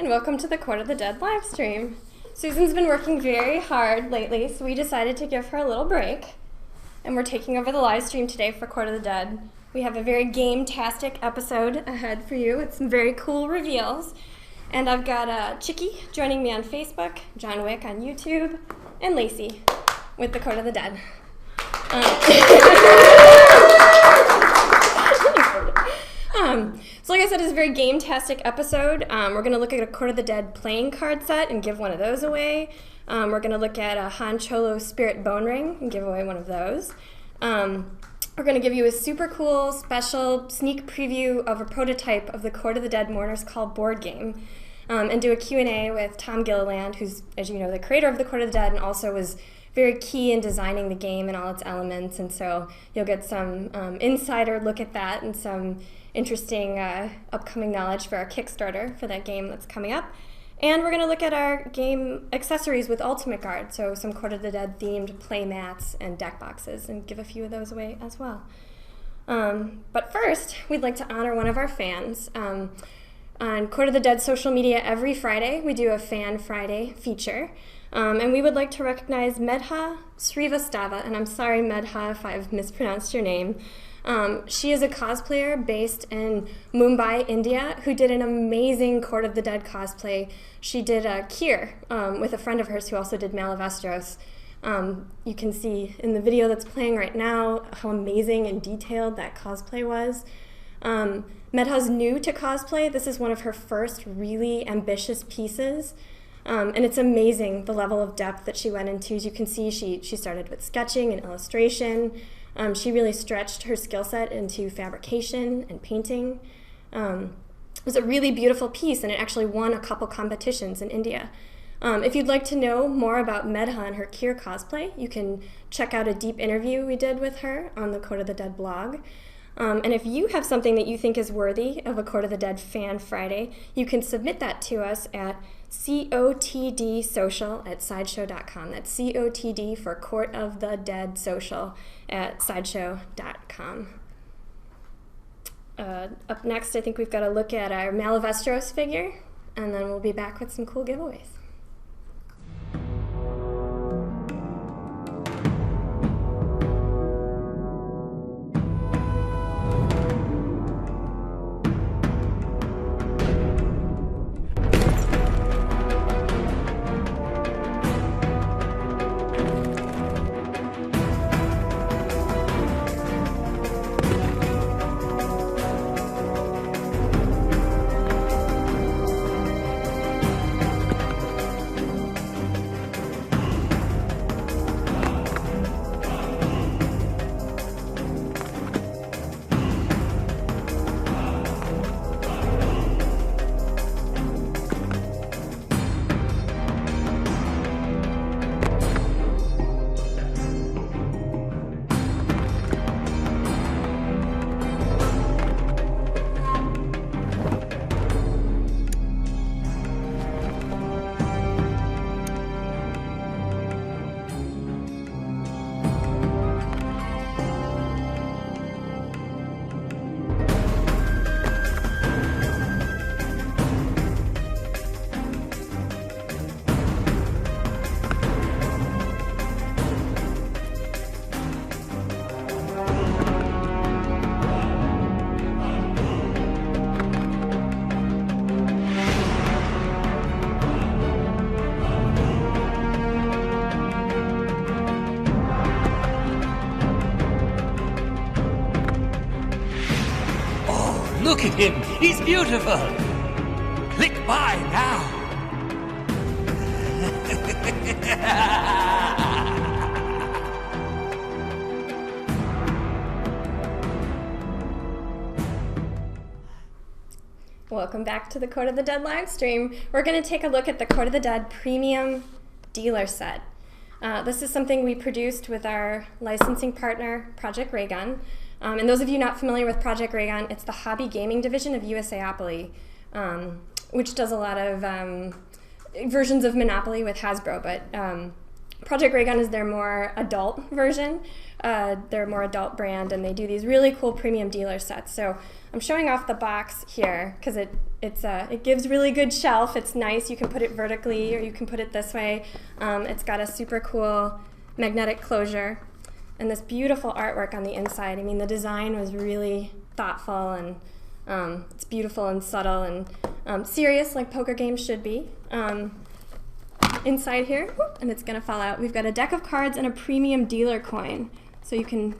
welcome to the Court of the Dead live stream. Susan's been working very hard lately, so we decided to give her a little break. And we're taking over the live stream today for Court of the Dead. We have a very game-tastic episode ahead for you with some very cool reveals. And I've got Chicky joining me on Facebook, John Wick on YouTube, and Lacey with the Court of the Dead. So like I said, it's a very game-tastic episode. We're going to look at a Court of the Dead playing card set and give one of those away. We're going to look at a Han Cholo Spirit Bone Ring and give away one of those. We're going to give you a super cool special sneak preview of a prototype of the Court of the Dead Mourners Call board game, and do a Q&A with Tom Gilliland, who's, as you know, the creator of the Court of the Dead and also was very key in designing the game and all its elements. And so you'll get some insider look at that and some interesting upcoming knowledge for our Kickstarter for that game that's coming up. And we're going to look at our game accessories with Ultimate Guard, so some Court of the Dead themed play mats and deck boxes, and give a few of those away as well. But first, we'd like to honor one of our fans. On Court of the Dead social media every Friday, we do a Fan Friday feature. And we would like to recognize Medha Srivastava, and I'm sorry, Medha, if I've mispronounced your name. She is a cosplayer based in Mumbai, India, who did an amazing Court of the Dead cosplay. She did Kier with a friend of hers who also did Malavestros. You can see in the video that's playing right now how amazing and detailed that cosplay was. Medha's new to cosplay. This is one of her first really ambitious pieces. And it's amazing the level of depth that she went into. As you can see, she started with sketching and illustration. She really stretched her skill set into fabrication and painting. It was a really beautiful piece, and it actually won a couple competitions in India. If you'd like to know more about Medha and her Kier cosplay, you can check out a deep interview we did with her on the Court of the Dead blog. And if you have something that you think is worthy of a Court of the Dead Fan Friday, you can submit that to us at COTDsocial@sideshow.com. That's COTD for Court of the Dead Social at sideshow.com. Up next, I think we've got to look at our Malavestros figure, and then we'll be back with some cool giveaways. Look at him! He's beautiful! Click buy now! Welcome back to the Court of the Dead live stream. We're going to take a look at the Court of the Dead Premium Dealer Set. This is something we produced with our licensing partner, Project Raygun. And those of you not familiar with Project Raygun, it's the hobby gaming division of USAopoly, which does a lot of versions of Monopoly with Hasbro, but Project Ray Gun is their more adult version. They're a more adult brand, and they do these really cool premium dealer sets. So I'm showing off the box here because it gives really good shelf. It's nice. You can put it vertically or you can put it this way. It's got a super cool magnetic closure and this beautiful artwork on the inside. I mean, the design was really thoughtful, and it's beautiful and subtle and serious, like poker games should be. Inside here, and it's gonna fall out, we've got a deck of cards and a premium dealer coin. So you can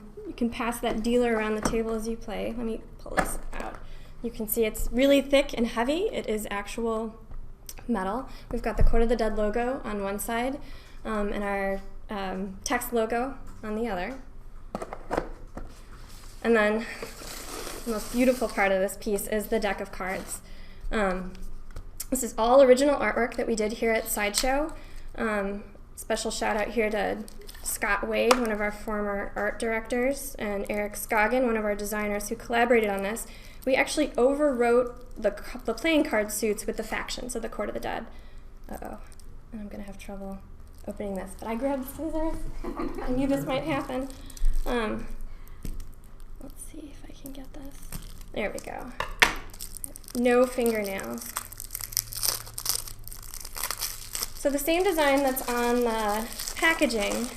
pass that dealer around the table as you play. Let me pull this out. You can see it's really thick and heavy. It is actual metal. We've got the Court of the Dead logo on one side, and our text logo on the other. And then the most beautiful part of this piece is the deck of cards. This is all original artwork that we did here at Sideshow. Special shout out here to Scott Wade, one of our former art directors, and Eric Scoggin, one of our designers who collaborated on this. We actually overwrote the playing card suits with the factions of the Court of the Dead. Uh-oh, and I'm gonna have trouble opening this, but I grabbed scissors. I knew this might happen. Let's see if I can get this. There we go. No fingernails. So the same design that's on the packaging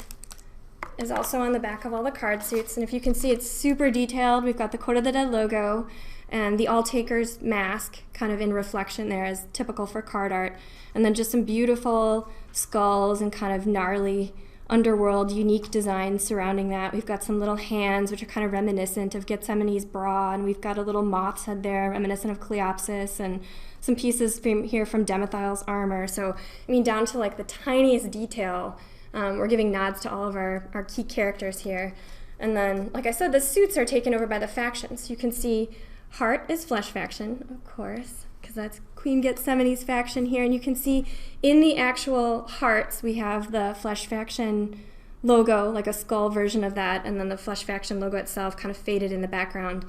is also on the back of all the card suits, and if you can see, it's super detailed. We've got the Court of the Dead logo and the All-Taker's mask kind of in reflection there, as typical for card art, and then just some beautiful skulls and kind of gnarly underworld unique designs surrounding that. We've got some little hands which are kind of reminiscent of Gethsemane's bra, and we've got a little moth's head there reminiscent of Cleopsis, and some pieces here from Demethyl's armor. So, I mean, down to like the tiniest detail, we're giving nods to all of our key characters here. And then, like I said, the suits are taken over by the factions. You can see Heart is Flesh faction, of course, because that's Queen Gethsemane's faction here. And you can see in the actual hearts, we have the Flesh faction logo, like a skull version of that, and then the Flesh faction logo itself kind of faded in the background.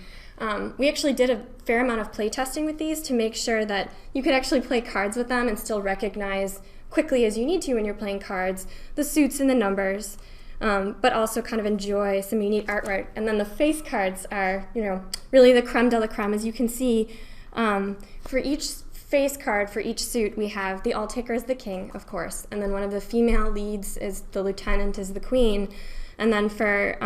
We actually did a fair amount of play testing with these to make sure that you could actually play cards with them and still recognize quickly as you need to when you're playing cards the suits and the numbers, but also kind of enjoy some unique artwork. And then the face cards are, really the creme de la creme. As you can see, for each face card for each suit, we have the All-Taker as the king, of course, and then one of the female leads is the lieutenant is the queen, and then for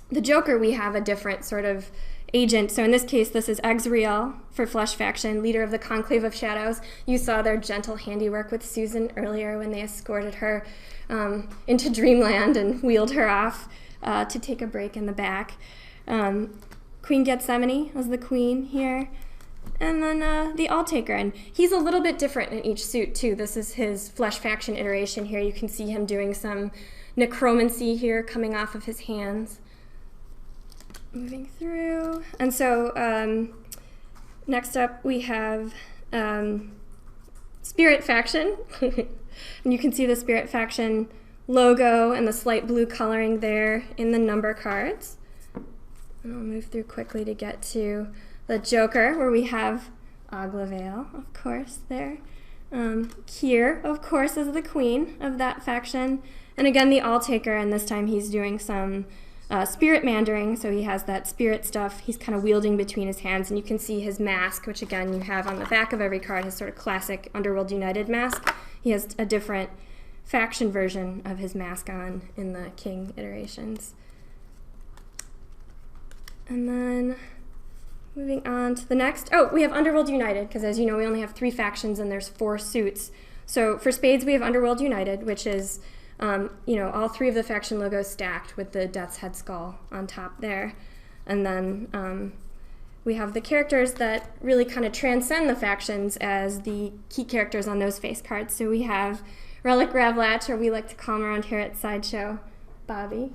the Joker, we have a different sort of agent. So in this case, this is Exriel for Flesh faction, leader of the Conclave of Shadows. You saw their gentle handiwork with Susan earlier when they escorted her into Dreamland and wheeled her off to take a break in the back. Queen Gethsemane was the queen here. And then the All-Taker, and he's a little bit different in each suit too. This is his Flesh faction iteration here. You can see him doing some necromancy here coming off of his hands. Moving through, and so next up we have Spirit faction, and you can see the Spirit faction logo and the slight blue coloring there in the number cards. And I'll move through quickly to get to the Joker, where we have Aglavale, of course, there. Kier, of course, is the queen of that faction, and again the All-Taker, and this time he's doing some spirit mandering, so he has that spirit stuff. He's kind of wielding between his hands, and you can see his mask, which again you have on the back of every card, his sort of classic Underworld United mask. He has a different faction version of his mask on in the King iterations. And then moving on to the next. Oh, we have Underworld United, because as you know, we only have 3 factions and there's 4 suits. So for Spades, we have Underworld United, which is all 3 of the faction logos stacked with the Death's Head skull on top there. And then we have the characters that really kind of transcend the factions as the key characters on those face cards. So we have Relic Ravlatch, or we like to call him around here at Sideshow, Bobby.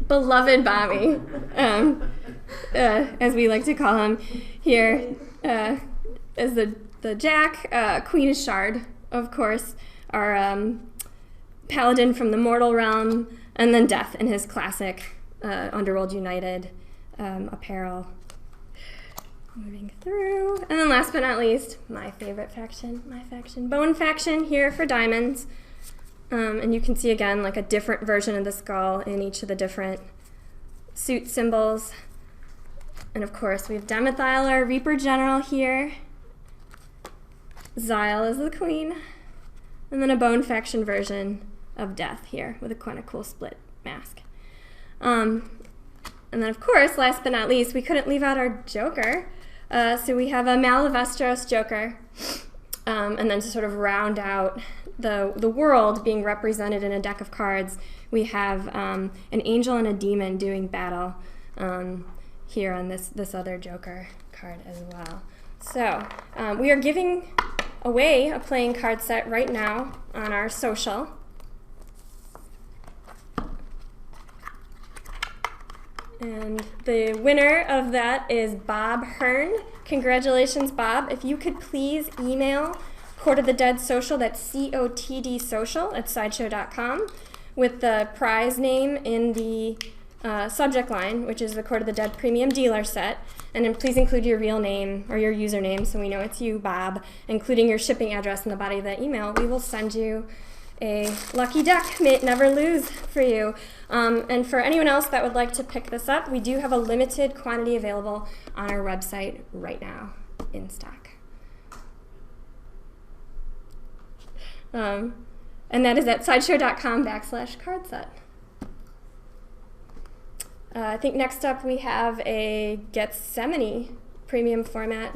Beloved Bobby, as we like to call him here, as the Jack. Queen is Shard, of course, our paladin from the mortal realm, and then Death in his classic Underworld United apparel. Moving through. And then last but not least, my favorite faction, Bone Faction here for diamonds. And you can see again like a different version of the skull in each of the different suit symbols. And of course we have Demethyl, our Reaper General here. Xyle is the queen. And then a Bone Faction version of Death here with a kind of cool split mask. And then of course, last but not least, we couldn't leave out our Joker. So we have a Malavestros Joker. And then to sort of round out the world being represented in a deck of cards, we have an angel and a demon doing battle here on this other Joker card as well. So we are giving away a playing card set right now on our social. And the winner of that is Bob Hearn. Congratulations, Bob. If you could please email Court of the Dead Social, that's COTD Social at sideshow.com, with the prize name in the subject line, which is the Court of the Dead Premium Dealer Set. And then please include your real name or your username so we know it's you, Bob, including your shipping address in the body of that email. We will send you a lucky deck, may it never lose for you. And for anyone else that would like to pick this up, we do have a limited quantity available on our website right now in stock. And that is at sideshow.com/cardset. I think next up we have a Gethsemane premium format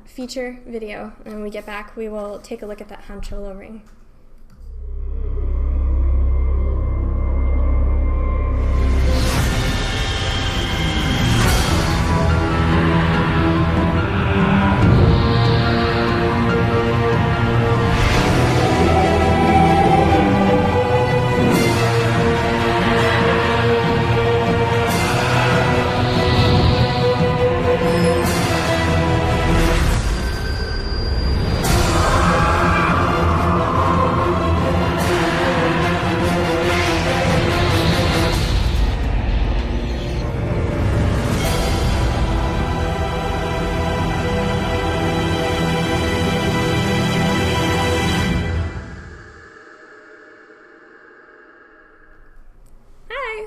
feature video. And when we get back, we will take a look at that Han Cholo ring.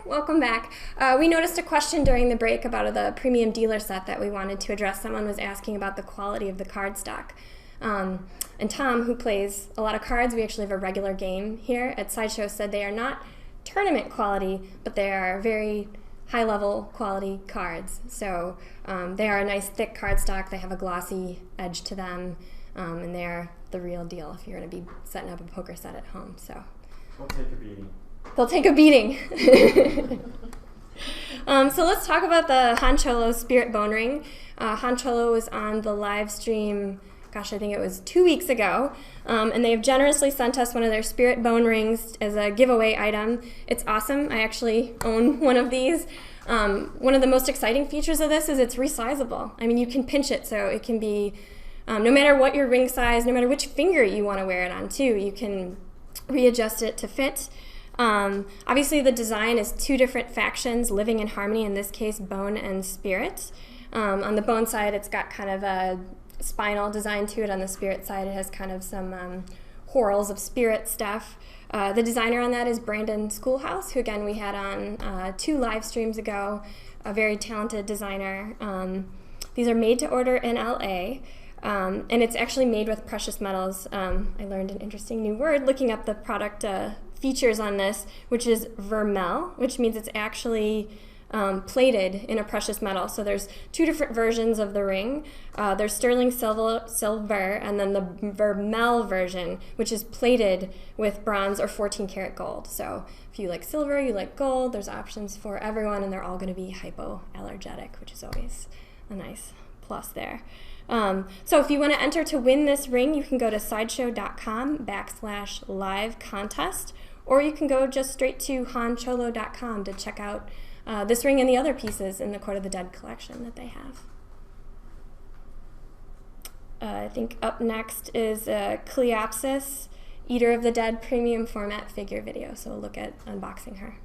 Welcome back. We noticed a question during the break about the premium dealer set that we wanted to address. Someone was asking about the quality of the card stock. And Tom, who plays a lot of cards, we actually have a regular game here at Sideshow, said they are not tournament quality, but they are very high-level quality cards. So they are a nice thick card stock. They have a glossy edge to them, and they're the real deal if you're going to be setting up a poker set at home. So They'll take a beating. They'll take a beating. So let's talk about the Han Cholo Spirit Bone Ring. Han Cholo was on the live stream, gosh, I think it was 2 weeks ago, and they have generously sent us one of their Spirit Bone Rings as a giveaway item. It's awesome. I actually own one of these. One of the most exciting features of this is it's resizable. I mean, you can pinch it, so it can be, no matter what your ring size, no matter which finger you want to wear it on, too, you can readjust it to fit. Obviously the design is two different factions living in harmony, in this case Bone and Spirit. On the Bone side it's got kind of a spinal design to it. On the Spirit side it has kind of some whorls of spirit stuff. The designer on that is Brandon Schoolhouse, who again we had on 2 live streams ago, a very talented designer. These are made to order in LA. And it's actually made with precious metals. I learned an interesting new word looking up the product features on this, which is vermel, which means it's actually plated in a precious metal. So there's 2 different versions of the ring. There's sterling silver, and then the vermel version, which is plated with bronze or 14 karat gold. So if you like silver, you like gold, there's options for everyone, and they're all going to be hypoallergenic, which is always a nice plus there. So if you want to enter to win this ring, you can go to sideshow.com/live contest, or you can go just straight to hancholo.com to check out this ring and the other pieces in the Court of the Dead collection that they have. I think up next is Cleopsis, Eater of the Dead premium format figure video, so we'll look at unboxing her.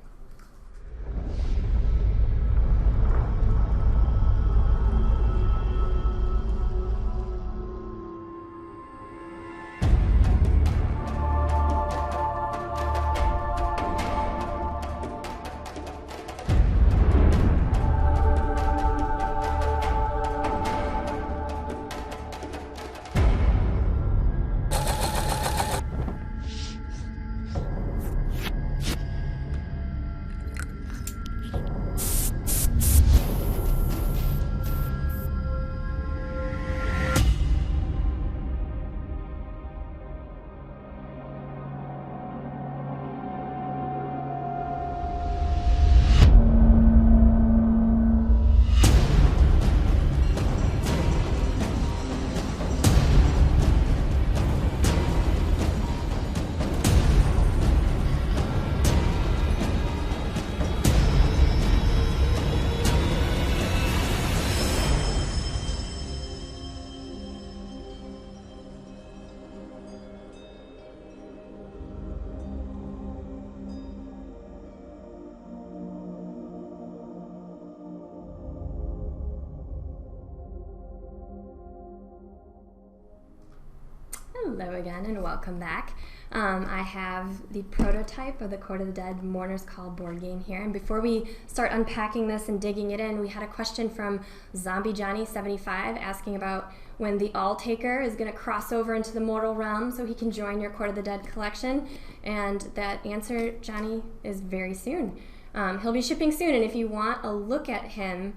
Hello again and welcome back. I have the prototype of the Court of the Dead Mourners Call board game here, and before we start unpacking this and digging it in, we had a question from Zombie Johnny 75 asking about when the All Taker is going to cross over into the mortal realm so he can join your Court of the Dead collection, and that answer, Johnny, is very soon. He'll be shipping soon, and if you want a look at him,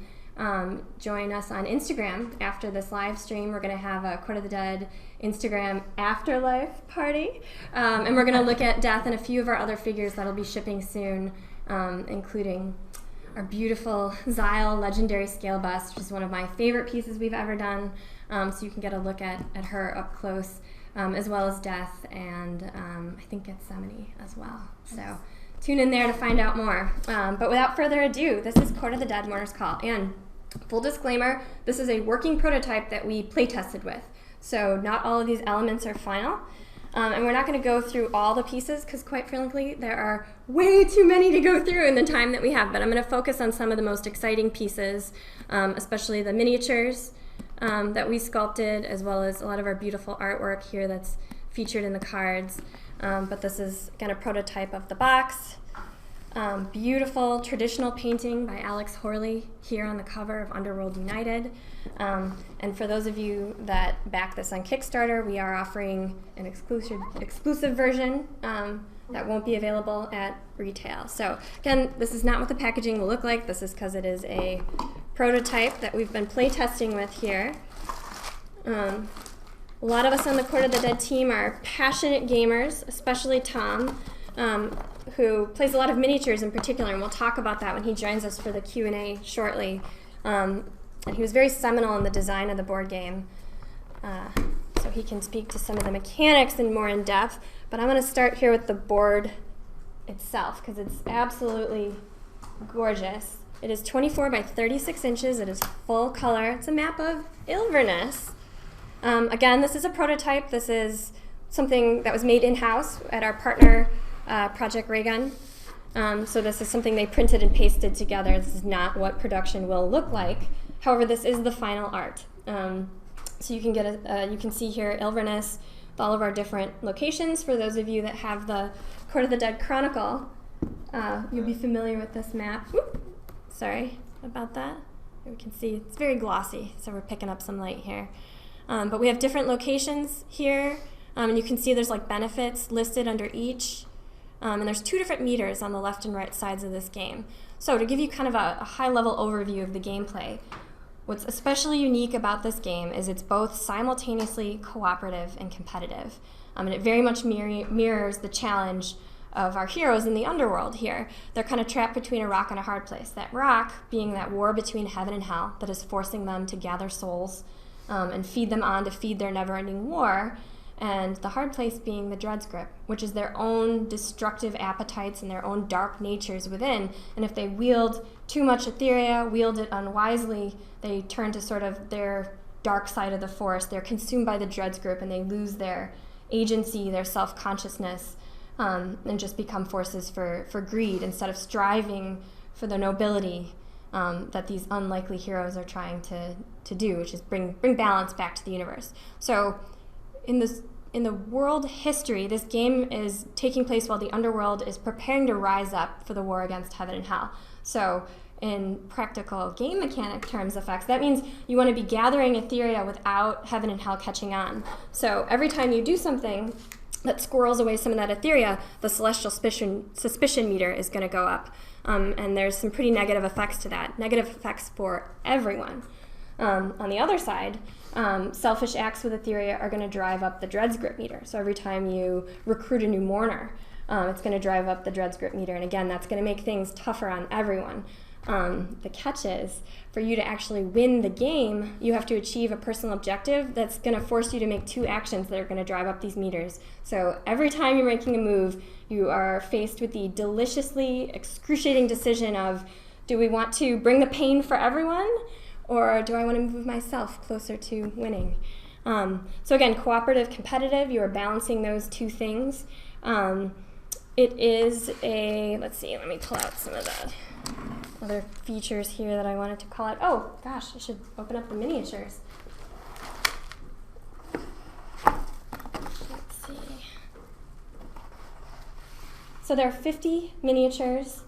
join us on Instagram after this live stream. We're going to have a Court of the Dead Instagram afterlife party, and we're going to look at Death and a few of our other figures that'll be shipping soon, including our beautiful Zyle legendary scale bust, which is one of my favorite pieces we've ever done, so you can get a look at her up close, as well as Death and I think Gethsemane as well. So tune in there to find out more. But without further ado, this is Court of the Dead Mourners Call. And full disclaimer, this is a working prototype that we play tested with. So not all of these elements are final. And we're not going to go through all the pieces because quite frankly, there are way too many to go through in the time that we have. But I'm going to focus on some of the most exciting pieces, especially the miniatures that we sculpted, as well as a lot of our beautiful artwork here that's featured in the cards. But this is again a prototype of the box. Beautiful traditional painting by Alex Horley here on the cover of Underworld United. And for those of you that back this on Kickstarter, we are offering an exclusive version that won't be available at retail. So again, this is not what the packaging will look like. This is because it is a prototype that we've been play testing with here. A lot of us on the Court of the Dead team are passionate gamers, especially Tom, who plays a lot of miniatures in particular, and we'll talk about that when he joins us for the Q&A shortly. And he was very seminal in the design of the board game, so he can speak to some of the mechanics and more in depth. But I'm going to start here with the board itself, because it's absolutely gorgeous. It is 24 by 36 inches. It is full color. It's a map of Ilverness. Again, this is a prototype. This is something that was made in-house at our partner, Project Raygun. So this is something they printed and pasted together. This is not what production will look like. However, this is the final art. So you can get you can see here Ilverness with all of our different locations. For those of you that have the Court of the Dead Chronicle, you'll be familiar with this map. Whoop. Sorry about that. We can see it's very glossy, so we're picking up some light here. But we have different locations here, and you can see there's like benefits listed under each. And there's 2 different meters on the left and right sides of this game. So to give you kind of a high-level overview of the gameplay, what's especially unique about this game is it's both simultaneously cooperative and competitive. And it very much mirrors the challenge of our heroes in the underworld here. They're kind of trapped between a rock and a hard place. That rock being that war between heaven and hell that is forcing them to gather souls and feed them on to feed their never-ending war. And the hard place being the Dread's Grip, which is their own destructive appetites and their own dark natures within. And if they wield too much Etheria, wield it unwisely, they turn to sort of their dark side of the force. They're consumed by the Dread's Grip and they lose their agency, their self-consciousness, and just become forces for greed instead of striving for the nobility that these unlikely heroes are trying to do, which is bring balance back to the universe. So in the world history, this game is taking place while the underworld is preparing to rise up for the war against heaven and hell. So in practical game mechanic terms effects, that means you want to be gathering Etheria without heaven and hell catching on. So every time you do something that squirrels away some of that Etheria, the celestial suspicion meter is going to go up. And there's some pretty negative effects to that. Negative effects for everyone. On the other side, selfish acts with Etheria are going to drive up the Dread's Grip meter. So every time you recruit a new mourner, it's going to drive up the Dread's Grip meter. And again, that's going to make things tougher on everyone. The catch is, for you to actually win the game, you have to achieve a personal objective that's going to force you to make 2 actions that are going to drive up these meters. So every time you're making a move, you are faced with the deliciously excruciating decision of, do we want to bring the pain for everyone? Or do I want to move myself closer to winning? So again, cooperative, competitive, you are balancing those 2 things. It is a, let's see, let me pull out some of the other features here that I wanted to call out. Oh, gosh, I should open up the miniatures. So there are 50 miniatures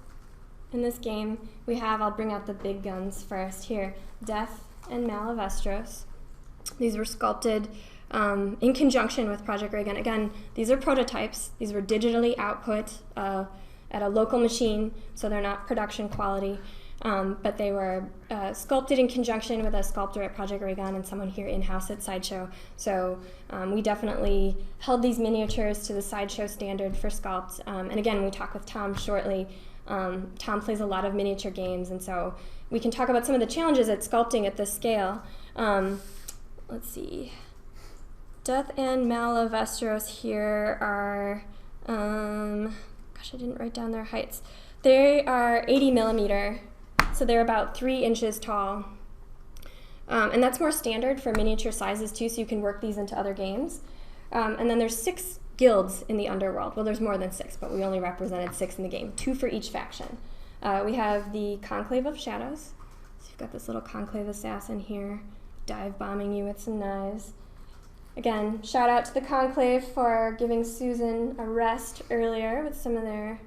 in this game. We have, I'll bring out the big guns first here, Death and Malavestros. These were sculpted in conjunction with Project Ray Gun. Again, these are prototypes. These were digitally output at a local machine, so they're not production quality. But they were sculpted in conjunction with a sculptor at Project Ray Gun and someone here in-house at Sideshow. So we definitely held these miniatures to the Sideshow standard for sculpt. And again, we talk with Tom shortly. Tom plays a lot of miniature games, and so we can talk about some of the challenges at sculpting at this scale. Let's see. Death and Malavestros here are, gosh, I didn't write down their heights. They are 80 millimeter. So they're about 3 inches tall. And that's more standard for miniature sizes too, so you can work these into other games. And then there's 6 guilds in the underworld. Well, there's more than 6, but we only represented 6 in the game, 2 for each faction. We have the Conclave of Shadows. So you've got this little Conclave assassin here, dive bombing you with some knives. Again, shout out to the Conclave for giving Susan a rest earlier with some of their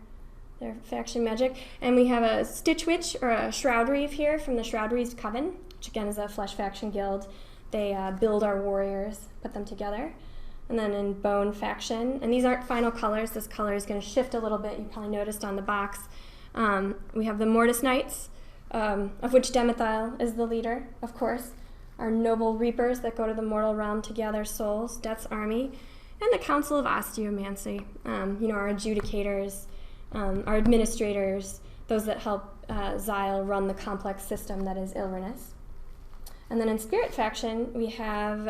faction magic. And we have a Stitch Witch, or a Shroud Reeve here from the Shroud Reeve's Coven, which again is a Flesh faction guild. They build our warriors, put them together. And then in Bone faction, and these aren't final colors, this color is going to shift a little bit, you probably noticed on the box. We have the Mortis Knights, of which Demethil is the leader, of course. Our Noble Reapers that go to the mortal realm to gather souls, Death's Army. And the Council of Osteomancy, our adjudicators, our administrators, those that help Xyle run the complex system that is Ilvernus. And then in Spirit faction, we have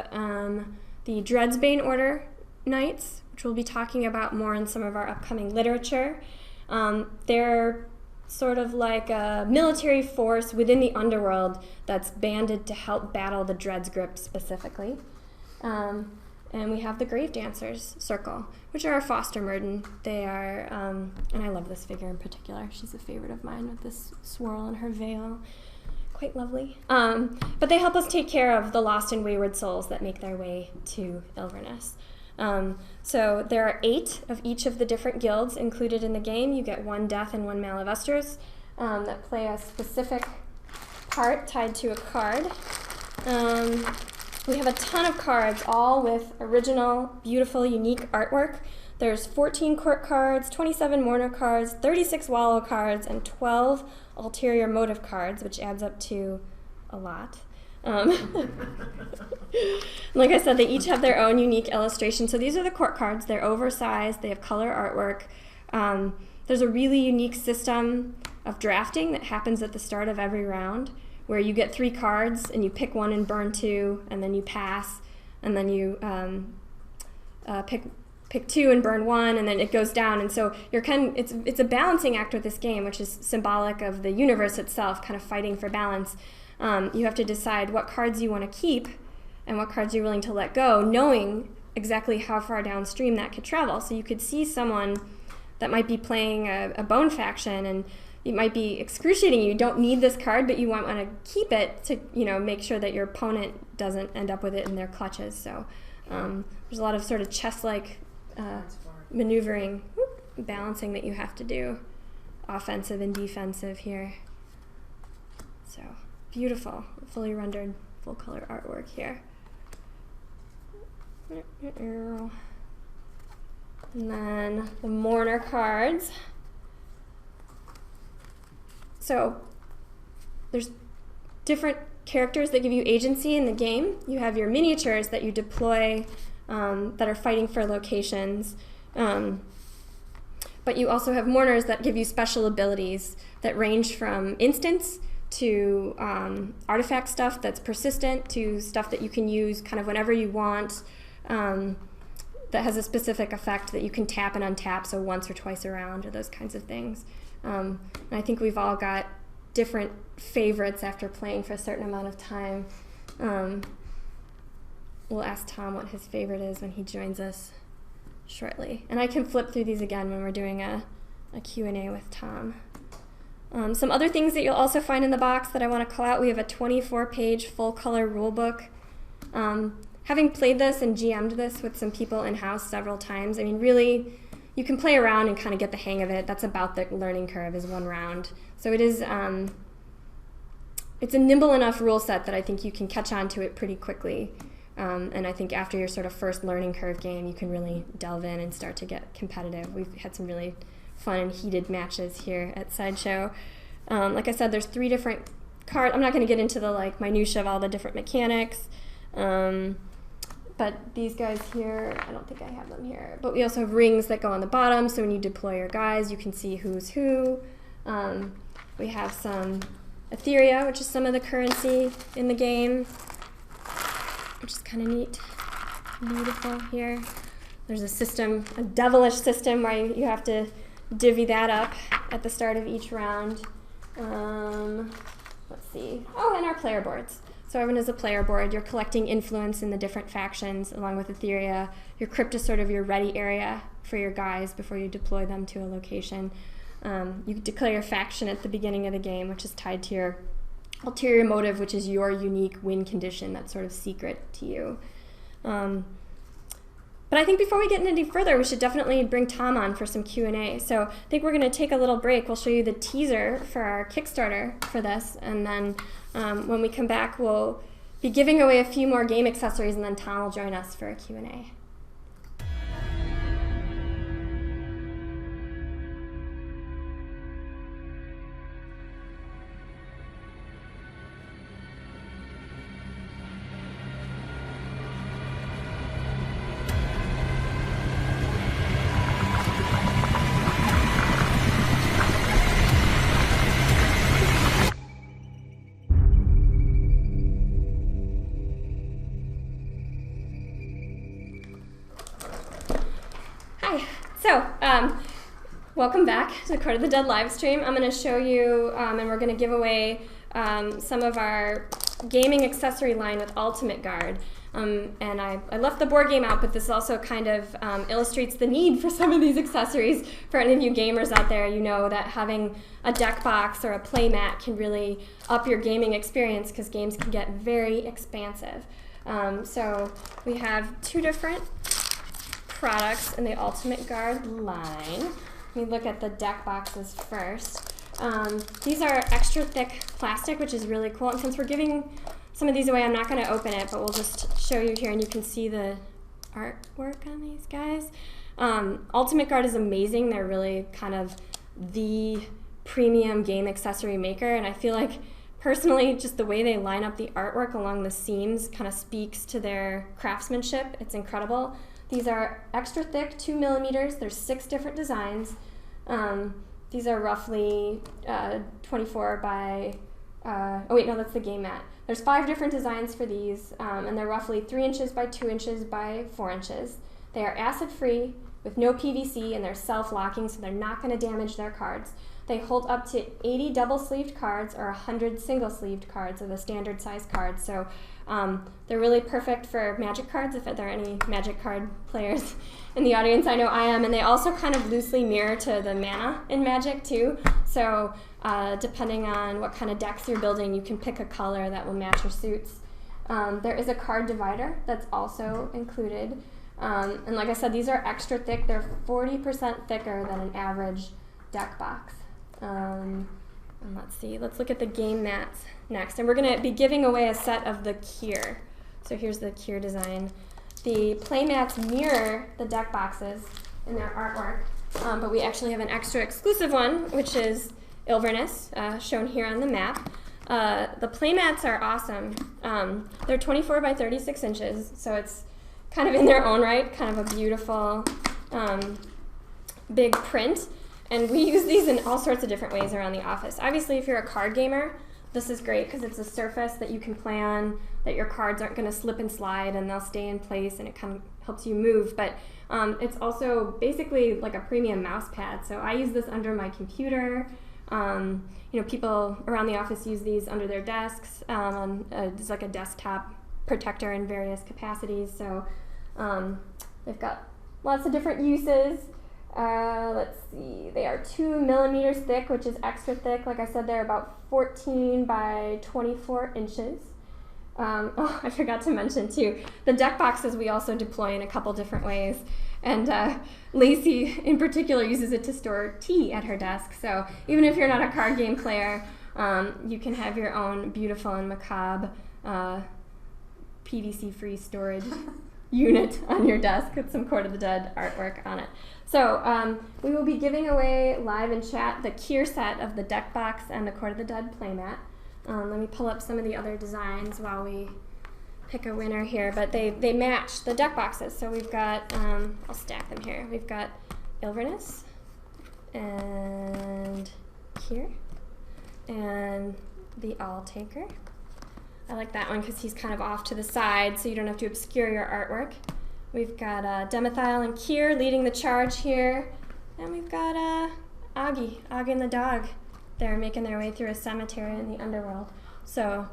the Dreadsbane Order Knights, which we'll be talking about more in some of our upcoming literature. They're sort of like a military force within the underworld that's banded to help battle the Dread's Grip specifically. And we have the Grave Dancers Circle, which are our foster Murden. They are, and I love this figure in particular. She's a favorite of mine with this swirl in her veil. Quite lovely. But they help us take care of the lost and wayward souls that make their way to Ilvernus. So there are 8 of each of the different guilds included in the game. You get 1 Death and 1 Malavestros that play a specific part tied to a card. We have a ton of cards, all with original, beautiful, unique artwork. There's 14 court cards, 27 mourner cards, 36 wallow cards, and 12 ulterior motive cards, which adds up to a lot. Like I said, they each have their own unique illustration. So these are the court cards. They're oversized. They have color artwork. There's a really unique system of drafting that happens at the start of every round, where you get 3 cards and you pick 1 and burn 2, and then you pass, and then you pick 2 and burn 1, and then it goes down. And so it's a balancing act with this game, which is symbolic of the universe itself, kind of fighting for balance. You have to decide what cards you want to keep and what cards you're willing to let go, knowing exactly how far downstream that could travel. So you could see someone that might be playing a bone faction, and it might be excruciating. You don't need this card, but you want to keep it to make sure that your opponent doesn't end up with it in their clutches. So there's a lot of sort of chess-like maneuvering, balancing that you have to do, offensive and defensive here. So beautiful, fully rendered, full color artwork here. And then the mourner cards. So there's different characters that give you agency in the game. You have your miniatures that you deploy that are fighting for locations. But you also have mourners that give you special abilities that range from instants to artifact stuff that's persistent to stuff that you can use kind of whenever you want, that has a specific effect that you can tap and untap, so once or twice around, or those kinds of things. And I think we've all got different favorites after playing for a certain amount of time. We'll ask Tom what his favorite is when he joins us shortly. And I can flip through these again when we're doing a Q&A with Tom. Some other things that you'll also find in the box that I want to call out, we have a 24-page full-color rulebook. Having played this and GM'd this with some people in-house several times, I mean, really, you can play around and kind of get the hang of it. That's about the learning curve, is 1 round. So it is, it's a nimble enough rule set that I think you can catch on to it pretty quickly. And I think after your sort of first learning curve game, you can really delve in and start to get competitive. We've had some really fun and heated matches here at Sideshow. Like I said, there's 3 different cards. I'm not going to get into the minutia of all the different mechanics. But these guys here, I don't think I have them here. But we also have rings that go on the bottom, so when you deploy your guys, you can see who's who. We have some Etheria, which is some of the currency in the game, which is kind of neat. Beautiful here. There's a system, a devilish system, where you have to divvy that up at the start of each round. Let's see. Oh, and our player boards. So everyone has a player board. You're collecting influence in the different factions along with Etheria. Your crypt is sort of your ready area for your guys before you deploy them to a location. You declare your faction at the beginning of the game, which is tied to your ulterior motive, which is your unique win condition that's sort of secret to you. But I think before we get any further, we should definitely bring Tom on for some Q&A. So I think we're going to take a little break. We'll show you the teaser for our Kickstarter for this, and then when we come back, we'll be giving away a few more game accessories, and then Tom will join us for a Q&A. Welcome back to Court of the Dead live stream. I'm going to show you, and we're going to give away some of our gaming accessory line with Ultimate Guard. And I left the board game out, but this also kind of illustrates the need for some of these accessories. For any of you gamers out there, you know that having a deck box or a play mat can really up your gaming experience, because games can get very expansive. So we have 2 different products in the Ultimate Guard line. Let me look at the deck boxes first. These are extra thick plastic, which is really cool. And since we're giving some of these away, I'm not going to open it, but we'll just show you here, and you can see the artwork on these guys. Ultimate Guard is amazing. They're really kind of the premium game accessory maker, and I feel like personally just the way they line up the artwork along the seams kind of speaks to their craftsmanship. It's incredible. These are extra thick, 2 millimeters. There's 6 different designs. These are roughly 24 by, oh wait, no, that's the game mat. There's 5 different designs for these, and they're roughly 3 inches by 2 inches by 4 inches. They are acid-free with no PVC, and they're self-locking, so they're not going to damage their cards. They hold up to 80 double-sleeved cards or 100 single-sleeved cards of the standard size cards. So they're really perfect for Magic cards, if there are any Magic card players in the audience. I know I am. And they also kind of loosely mirror to the mana in Magic, too. So depending on what kind of decks you're building, you can pick a color that will match your suits. There is a card divider that's also included. And like I said, these are extra thick. They're 40% thicker than an average deck box. And let's see, let's look at the game mats next. And we're going to be giving away a set of the Kier. So here's the Kier design. The play mats mirror the deck boxes in their artwork, but we actually have an extra exclusive one, which is Ilverness, shown here on the map. The play mats are awesome. They're 24 by 36 inches, so it's kind of in their own right, kind of a beautiful big print. And we use these in all sorts of different ways around the office. Obviously, if you're a card gamer, this is great because it's a surface that you can play on, that your cards aren't going to slip and slide, and they'll stay in place, and it kind of helps you move. But it's also basically like a premium mouse pad. So I use this under my computer. You know, people around the office use these under their desks. It's like a desktop protector in various capacities. So they've got lots of different uses. Let's see, they are 2 millimeters thick, which is extra thick. Like I said, they're about 14 by 24 inches. Oh, I forgot to mention too, the deck boxes we also deploy in a couple different ways. And Lacey, in particular, uses it to store tea at her desk. So even if you're not a card game player, you can have your own beautiful and macabre PVC-free storage unit on your desk with some Court of the Dead artwork on it. So we will be giving away live in chat the Kier set of the deck box and the Court of the Dead playmat. Let me pull up some of the other designs while we pick a winner here, but they match the deck boxes. So we've got, I'll stack them here. We've got Ilvernus and Kier and the All-Taker. I like that one because he's kind of off to the side, so you don't have to obscure your artwork. We've got Demethyle and Kier leading the charge here, and we've got Augie and the dog. They're making their way through a cemetery in the underworld. So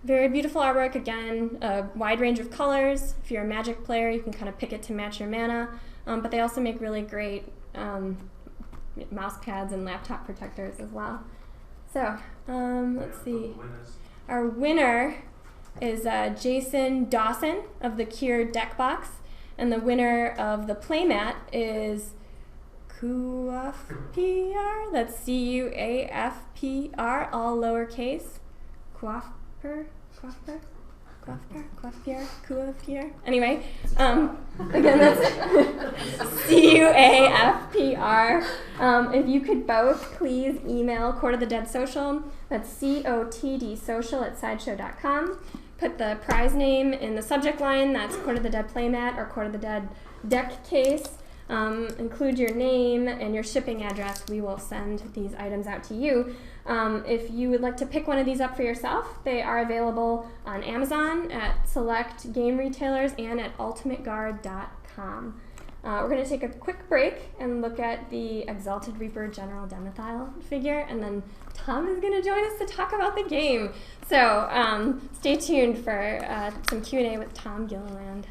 very beautiful artwork. Again, a wide range of colors. If you're a Magic player, you can kind of pick it to match your mana. But they also make really great mouse pads and laptop protectors as well. So let's see. Our winner is Jason Dawson of the Kier deck box, and the winner of the playmat is Cuafpr. That's Cuafpr, all lowercase. Cuafpr. Anyway, again, that's Cuafpr. If you could both please email Court of the Dead Social. That's cotdsocial@sideshow.com. Put the prize name in the subject line. That's Court of the Dead playmat or Court of the Dead deck case. Include your name and your shipping address. We will send these items out to you. If you would like to pick one of these up for yourself, they are available on Amazon, at select game retailers, and at ultimateguard.com. We're going to take a quick break and look at the Exalted Reaper General Demethyle figure, and then Tom is going to join us to talk about the game. So stay tuned for some Q&A with Tom Gilliland.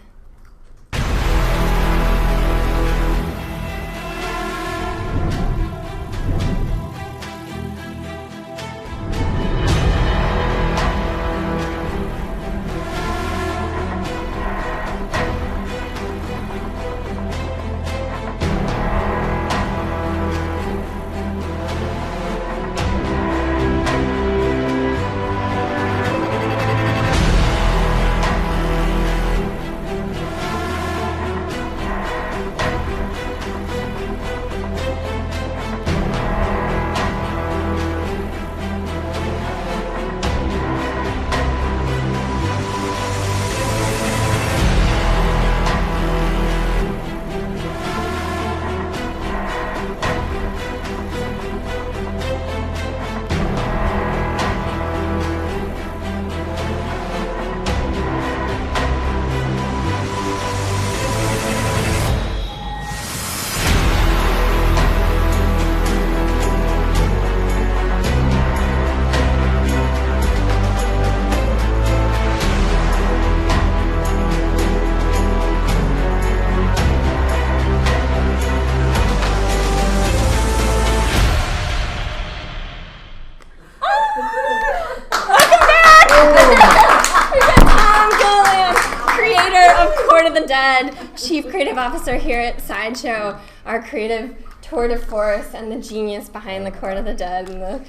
Chief Creative Officer here at Sideshow, our creative tour de force and the genius behind the Court of the Dead, and the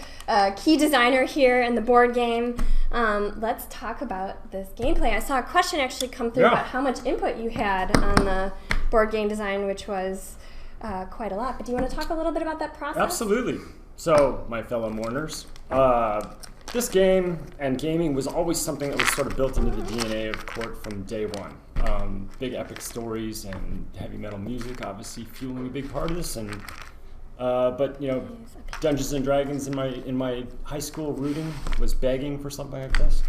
key designer here in the board game. Let's talk about this gameplay. I saw a question actually come through about how much input you had on the board game design, which was quite a lot. But do you want to talk a little bit about that process? Absolutely. So, my fellow mourners, this game and gaming was always something that was sort of built into the DNA of Court from day one. Big epic stories and heavy metal music, obviously fueling a big part of this. And but you know, Dungeons and Dragons in my high school rooting was begging for something like this.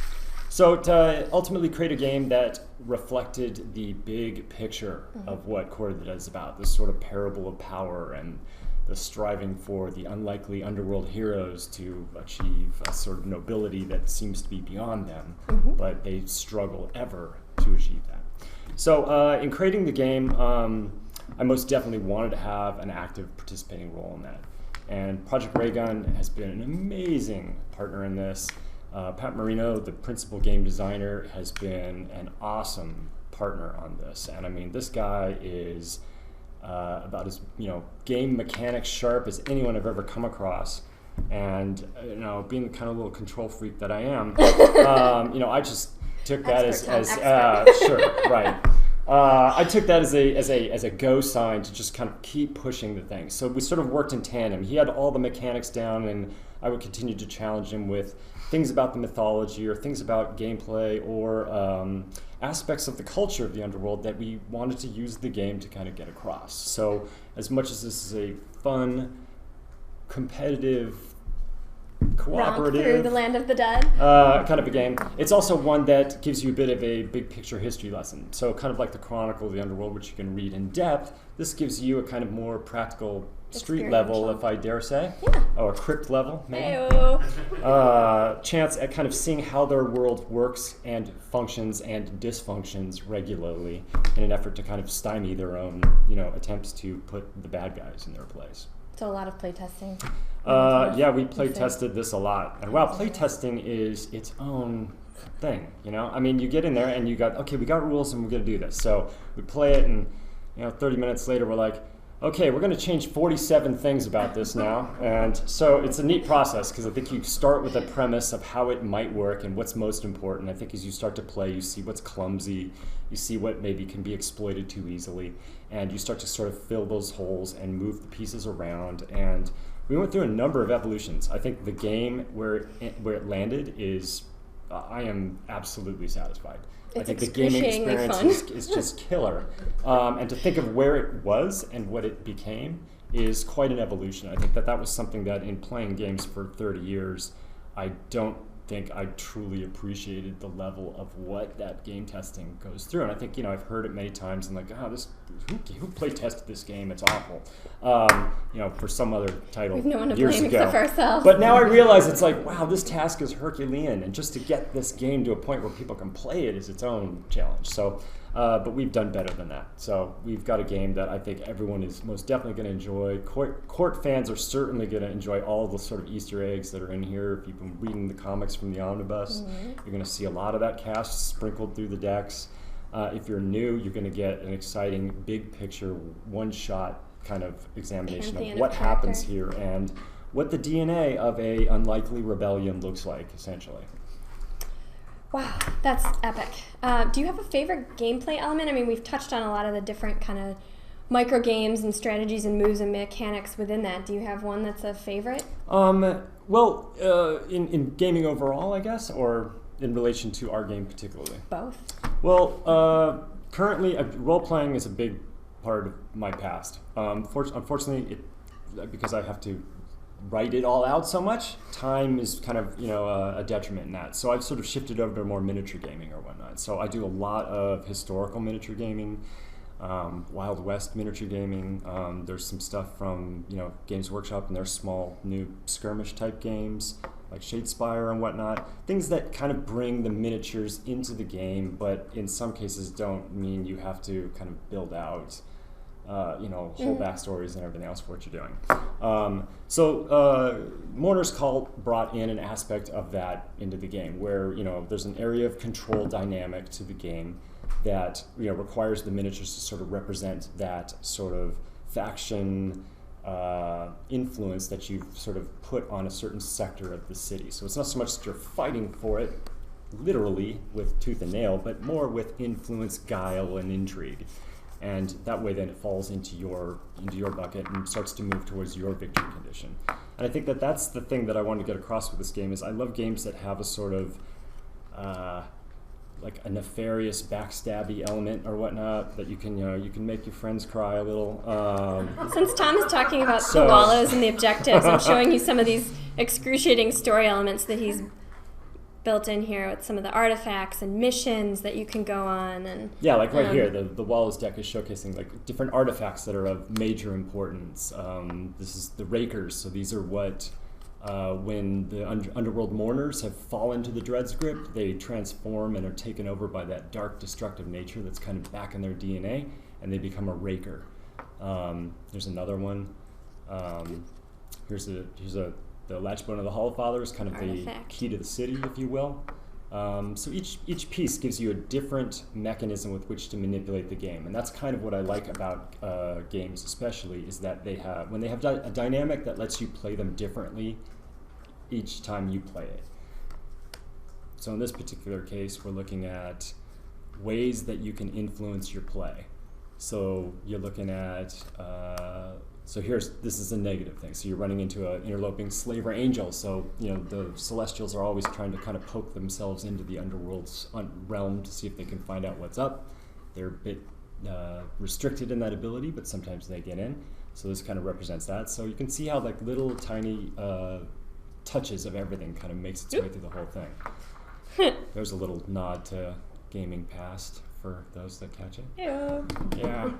So to ultimately create a game that reflected the big picture of what Court of the Dead is about, this sort of parable of power and the striving for the unlikely underworld heroes to achieve a sort of nobility that seems to be beyond them, but they struggle ever to achieve that. So in creating the game, I most definitely wanted to have an active participating role in that. And Project Raygun has been an amazing partner in this. Pat Marino, the principal game designer, has been an awesome partner on this. And I mean, this guy is about as game mechanics sharp as anyone I've ever come across. And being the kind of little control freak that I am, I just took that as sure, right. I took that as a go sign to just kind of keep pushing the thing. So we sort of worked in tandem. He had all the mechanics down, and I would continue to challenge him with things about the mythology or things about gameplay or aspects of the culture of the underworld that we wanted to use the game to kind of get across. So as much as this is a fun, competitive, cooperative, romp through the land of the dead kind of a game, it's also one that gives you a bit of a big picture history lesson. So kind of like the Chronicle of the Underworld, which you can read in depth, this gives you a kind of more practical street level, if I dare say, or crypt level, maybe. Chance at kind of seeing how their world works and functions and dysfunctions regularly in an effort to kind of stymie their own, attempts to put the bad guys in their place. So a lot of playtesting. Yeah, we play tested this a lot. And wow, play testing is its own thing, I mean, you get in there and we got rules and we're going to do this. So we play it and, 30 minutes later we're like, okay, we're going to change 47 things about this now. And so it's a neat process because I think you start with a premise of how it might work and what's most important. I think as you start to play, you see what's clumsy, you see what maybe can be exploited too easily, and you start to sort of fill those holes and move the pieces around. And we went through a number of evolutions. I think the game where it landed is, I am absolutely satisfied. I think the gaming experience is just killer. And to think of where it was and what it became is quite an evolution. I think that was something that in playing games for 30 years, I don't think I truly appreciated the level of what that game testing goes through. And I think, I've heard it many times and who play tested this game? It's awful. For some other title We've no one to years blame ago. except for ourselves. But now I realize it's like, wow, this task is Herculean, and just to get this game to a point where people can play it is its own challenge. So, but we've done better than that. So we've got a game that I think everyone is most definitely going to enjoy. Court fans are certainly going to enjoy all the sort of Easter eggs that are in here. If you've been reading the comics from the omnibus, you're going to see a lot of that cast sprinkled through the decks. If you're new, you're going to get an exciting, big picture, one-shot kind of examination of what happens here and what the DNA of a unlikely rebellion looks like, essentially. Wow, that's epic. Do you have a favorite gameplay element? I mean, we've touched on a lot of the different kind of micro games and strategies and moves and mechanics within that. Do you have one that's a favorite? Well, in gaming overall, I guess, or in relation to our game particularly? Both. Well, currently, role-playing is a big part of my past. Unfortunately, because I have to write it all out so much, time is kind of a detriment in that. So I've sort of shifted over to more miniature gaming or whatnot. So I do a lot of historical miniature gaming, Wild West miniature gaming. There's some stuff from Games Workshop and their small new skirmish type games like Shadespire and whatnot. Things that kind of bring the miniatures into the game, but in some cases don't mean you have to kind of build out whole backstories and everything else for what you're doing. So Mourners Call brought in an aspect of that into the game where, there's an area of control dynamic to the game that, requires the miniatures to sort of represent that sort of faction influence that you've sort of put on a certain sector of the city. So it's not so much that you're fighting for it literally with tooth and nail, but more with influence, guile, and intrigue. And that way then it falls into your bucket and starts to move towards your victory condition. And I think that's the thing that I want to get across with this game is I love games that have a sort of like a nefarious backstabby element or whatnot that you can make your friends cry a little. Since Tom is talking about the wallows and the objectives, I'm showing you some of these excruciating story elements that he's built in here with some of the artifacts and missions that you can go on. And yeah, like right here, the Wallows deck is showcasing like different artifacts that are of major importance. This is the Rakers, so these are what when the underworld mourners have fallen to the Dread's grip, they transform and are taken over by that dark, destructive nature that's kind of back in their DNA, and they become a Raker. There's another one. Here's the Latchbone of the Hall Fathers, kind of the key to the city, if you will. So each piece gives you a different mechanism with which to manipulate the game, and that's kind of what I like about games, especially, is that when they have a dynamic that lets you play them differently each time you play it. So in this particular case, we're looking at ways that you can influence your play. So you're looking at this is a negative thing. So you're running into an interloping slave or angel. So the Celestials are always trying to kind of poke themselves into the underworld's realm to see if they can find out what's up. They're a bit restricted in that ability, but sometimes they get in. So this kind of represents that. So you can see how like little tiny touches of everything kind of makes its way through the whole thing. There's a little nod to Gaming Past for those that catch it. Yeah. Yeah.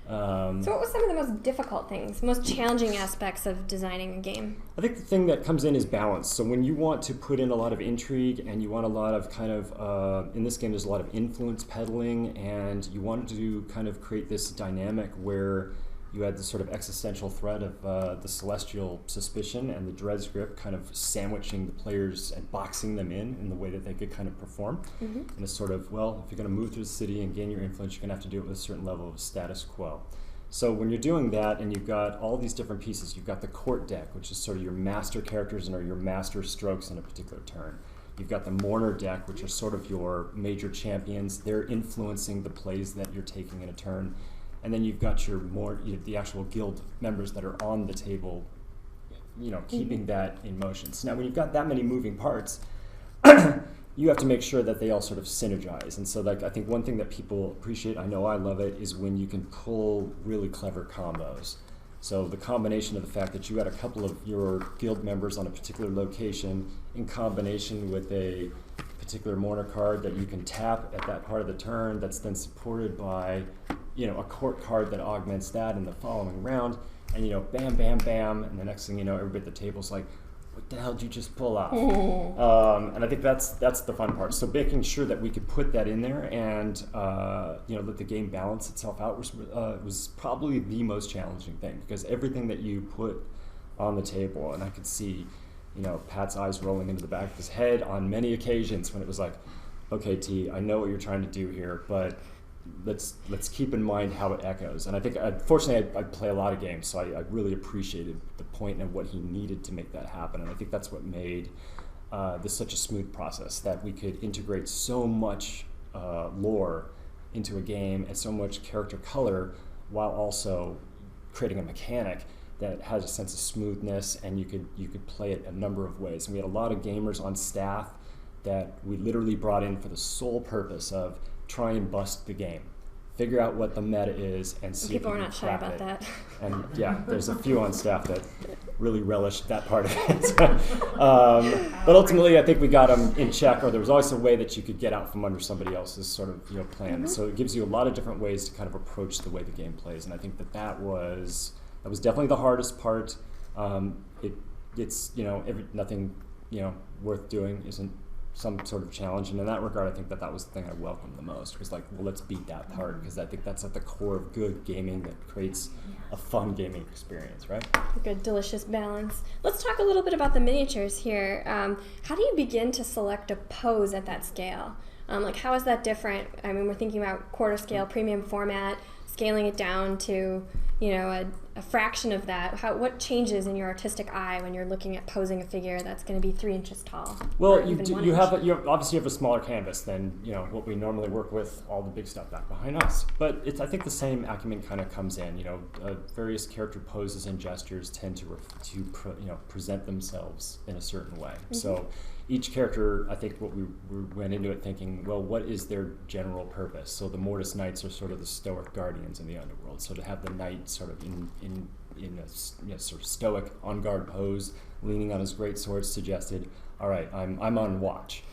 So what was some of the most difficult things, most challenging aspects of designing a game? I think the thing that comes in is balance. So when you want to put in a lot of intrigue and you want a lot of kind of, in this game there's a lot of influence peddling, and you wanted to kind of create this dynamic where you had this sort of existential threat of the celestial suspicion and the dread's grip kind of sandwiching the players and boxing them in the way that they could kind of perform. Mm-hmm. And it's sort of, well, if you're going to move through the city and gain your influence, you're going to have to do it with a certain level of status quo. So when you're doing that and you've got all these different pieces, you've got the court deck, which is sort of your master characters and are your master strokes in a particular turn. You've got the mourner deck, which are sort of your major champions. They're influencing the plays that you're taking in a turn. And then you've got the actual guild members that are on the table, keeping that in motion. So now when you've got that many moving parts, you have to make sure that they all sort of synergize. And so I think one thing that people appreciate, I know I love it, is when you can pull really clever combos. So the combination of the fact that you had a couple of your guild members on a particular location in combination with a particular mourner card that you can tap at that part of the turn, that's then supported by a court card that augments that in the following round, and bam, bam, bam, and the next thing you know, everybody at the table's like, what the hell did you just pull off? And I think that's the fun part. So making sure that we could put that in there and let the game balance itself out was probably the most challenging thing, because everything that you put on the table, and I could see Pat's eyes rolling into the back of his head on many occasions when it was like, okay, T, I know what you're trying to do here, but let's keep in mind how it echoes. And I think, fortunately, I play a lot of games, so I really appreciated the point and what he needed to make that happen. And I think that's what made this such a smooth process, that we could integrate so much lore into a game and so much character color while also creating a mechanic that has a sense of smoothness, and you could play it a number of ways. And we had a lot of gamers on staff that we literally brought in for the sole purpose of try and bust the game, figure out what the meta is, and see people if are you not can shy crack about it. that. And yeah, there's a few on staff that really relished that part of it. But ultimately, I think we got them in check, or there was always a way that you could get out from under somebody else's sort of plan. Mm-hmm. So it gives you a lot of different ways to kind of approach the way the game plays, and I think that was definitely the hardest part. It's nothing worth doing isn't some sort of challenge, and in that regard, I think that was the thing I welcomed the most. Was like, well, let's beat that part, because I think that's at the core of good gaming that creates a fun gaming experience, right? A good, delicious balance. Let's talk a little bit about the miniatures here. How do you begin to select a pose at that scale? How is that different? I mean, we're thinking about quarter scale, premium format, scaling it down to a fraction of that. What changes in your artistic eye when you're looking at posing a figure that's going to be 3 inches tall? Well, you obviously have a smaller canvas than what we normally work with, all the big stuff back behind us. But I think the same acumen kind of comes in. Various character poses and gestures tend to present themselves in a certain way. Mm-hmm. So each character, I think we went into it thinking, well, what is their general purpose? So the Mortis Knights are sort of the stoic guardians in the underworld. So to have the knight sort of in a sort of stoic, on guard pose, leaning on his great sword, suggested, all right, I'm on watch.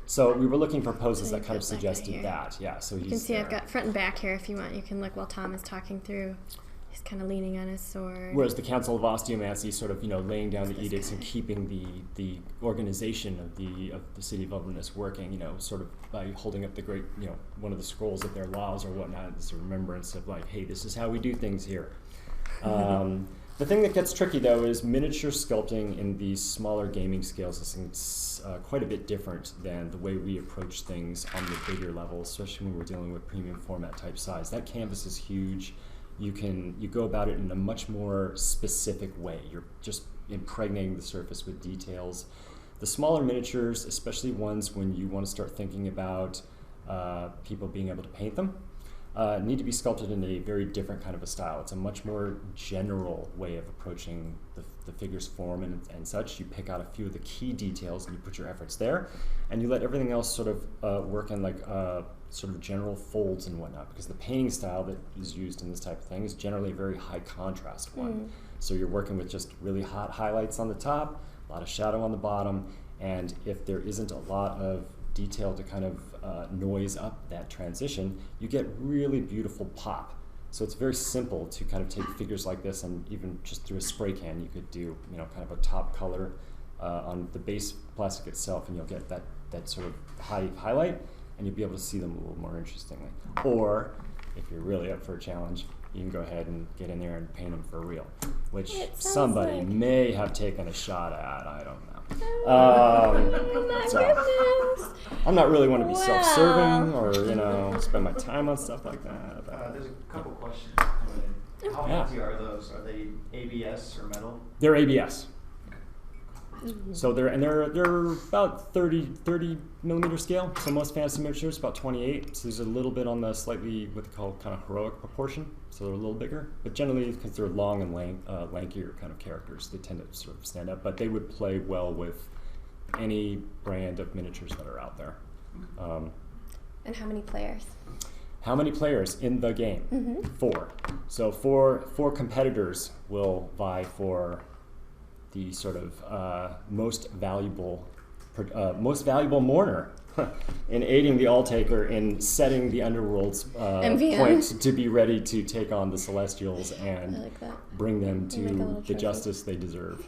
So we were looking for poses that kind of suggested that. Yeah. So you can see I've got front and back here. If you want, you can look while Tom is talking through. He's kind of leaning on his sword. Whereas the Council of Osteomancy sort of, laying down the edicts and keeping the organization of the City of Wilderness working, sort of by holding up the great, one of the scrolls of their laws or whatnot, as a remembrance of like, hey, this is how we do things here. The thing that gets tricky, though, is miniature sculpting in these smaller gaming scales is quite a bit different than the way we approach things on the bigger levels, especially when we're dealing with premium format type size. That canvas is huge. You go about it in a much more specific way. You're just impregnating the surface with details. The smaller miniatures, especially ones when you want to start thinking about people being able to paint them, need to be sculpted in a very different kind of a style. It's a much more general way of approaching the figure's form and such. You pick out a few of the key details and you put your efforts there, and you let everything else sort of work in like sort of general folds and whatnot, because the painting style that is used in this type of thing is generally a very high contrast one. So you're working with just really hot highlights on the top, a lot of shadow on the bottom, and if there isn't a lot of detail to kind of noise up that transition, you get really beautiful pop. So it's very simple to kind of take figures like this, and even just through a spray can, you could do kind of a top color on the base plastic itself, and you'll get that sort of high highlight, and you'll be able to see them a little more interestingly. Or if you're really up for a challenge, you can go ahead and get in there and paint them for real, which somebody may have taken a shot at. I don't know. So I'm not really one to be self-serving or spend my time on stuff like that. There's a couple questions coming in. How heavy are those? Are they ABS or metal? They're ABS. So they're about 30 millimeter scale. So most fantasy miniatures about 28. So there's a little bit on the slightly what they call kind of heroic proportion. So they're a little bigger, but generally because they're long and lankier kind of characters, they tend to sort of stand up. But they would play well with any brand of miniatures that are out there. And how many players? How many players in the game? 4. So four competitors will vie for the sort of most valuable mourner in aiding the all-taker in setting the underworld's point to be ready to take on the Celestials and bring them to the justice they deserve.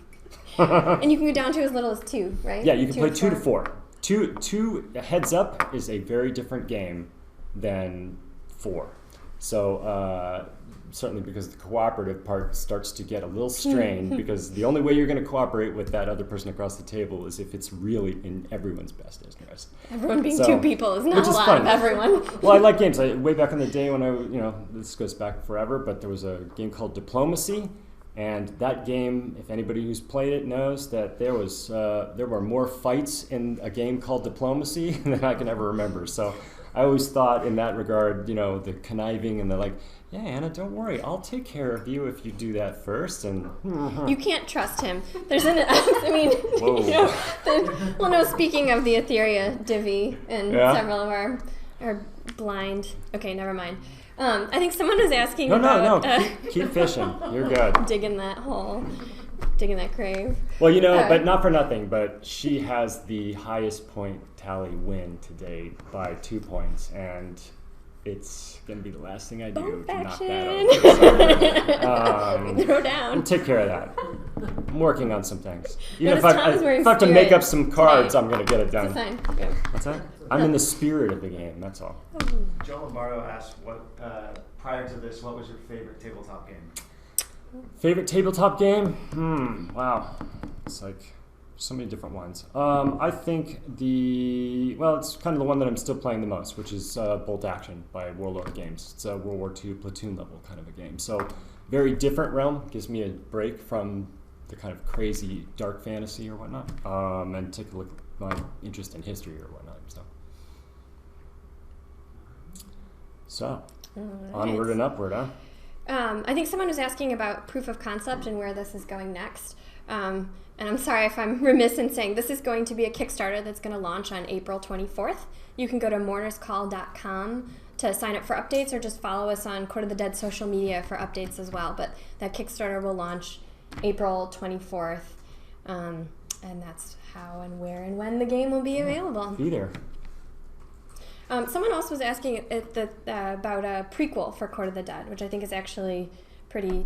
And you can go down to as little as 2, right? Yeah, you can play 2 to 4. Two heads up is a very different game than 4. So certainly because the cooperative part starts to get a little strained, because the only way you're going to cooperate with that other person across the table is if it's really in everyone's best interest. Everyone being 2 people is not a lot fun. of everyone. Well, I like games. Way back in the day when this goes back forever, but there was a game called Diplomacy, and that game, if anybody who's played it knows that there were more fights in a game called Diplomacy than I can ever remember. So I always thought in that regard, the conniving and the like, yeah, Anna, don't worry, I'll take care of you if you do that first. And you can't trust him. There's speaking of the Etheria Divi and several of our blind. Okay, never mind. I think someone was asking about... No, keep fishing. You're good. Digging that hole. Digging that grave. Well, but not for nothing, but she has the highest point tally win today by 2 points, and it's going to be the last thing I do to knock that over. So, throw down. We'll take care of that. I'm working on some things. Even if I have to make up some cards, I'm going to get it done. Yeah. What's that? I'm in the spirit of the game, that's all. Joe Lombardo asked, prior to this, what was your favorite tabletop game? Favorite tabletop game? Wow. It's like so many different ones. I think it's kind of the one that I'm still playing the most, which is Bolt Action by Warlord Games. It's a World War II platoon level kind of a game. So very different realm, gives me a break from the kind of crazy dark fantasy or whatnot, and take a look at my interest in history or whatnot. So onward and upward, huh? I think someone was asking about proof of concept and where this is going next. And I'm sorry if I'm remiss in saying this is going to be a Kickstarter that's going to launch on April 24th. You can go to mournerscall.com to sign up for updates, or just follow us on Court of the Dead social media for updates as well. But that Kickstarter will launch April 24th, and that's how and where and when the game will be available. Be there. Someone else was asking about a prequel for Court of the Dead, which I think is actually pretty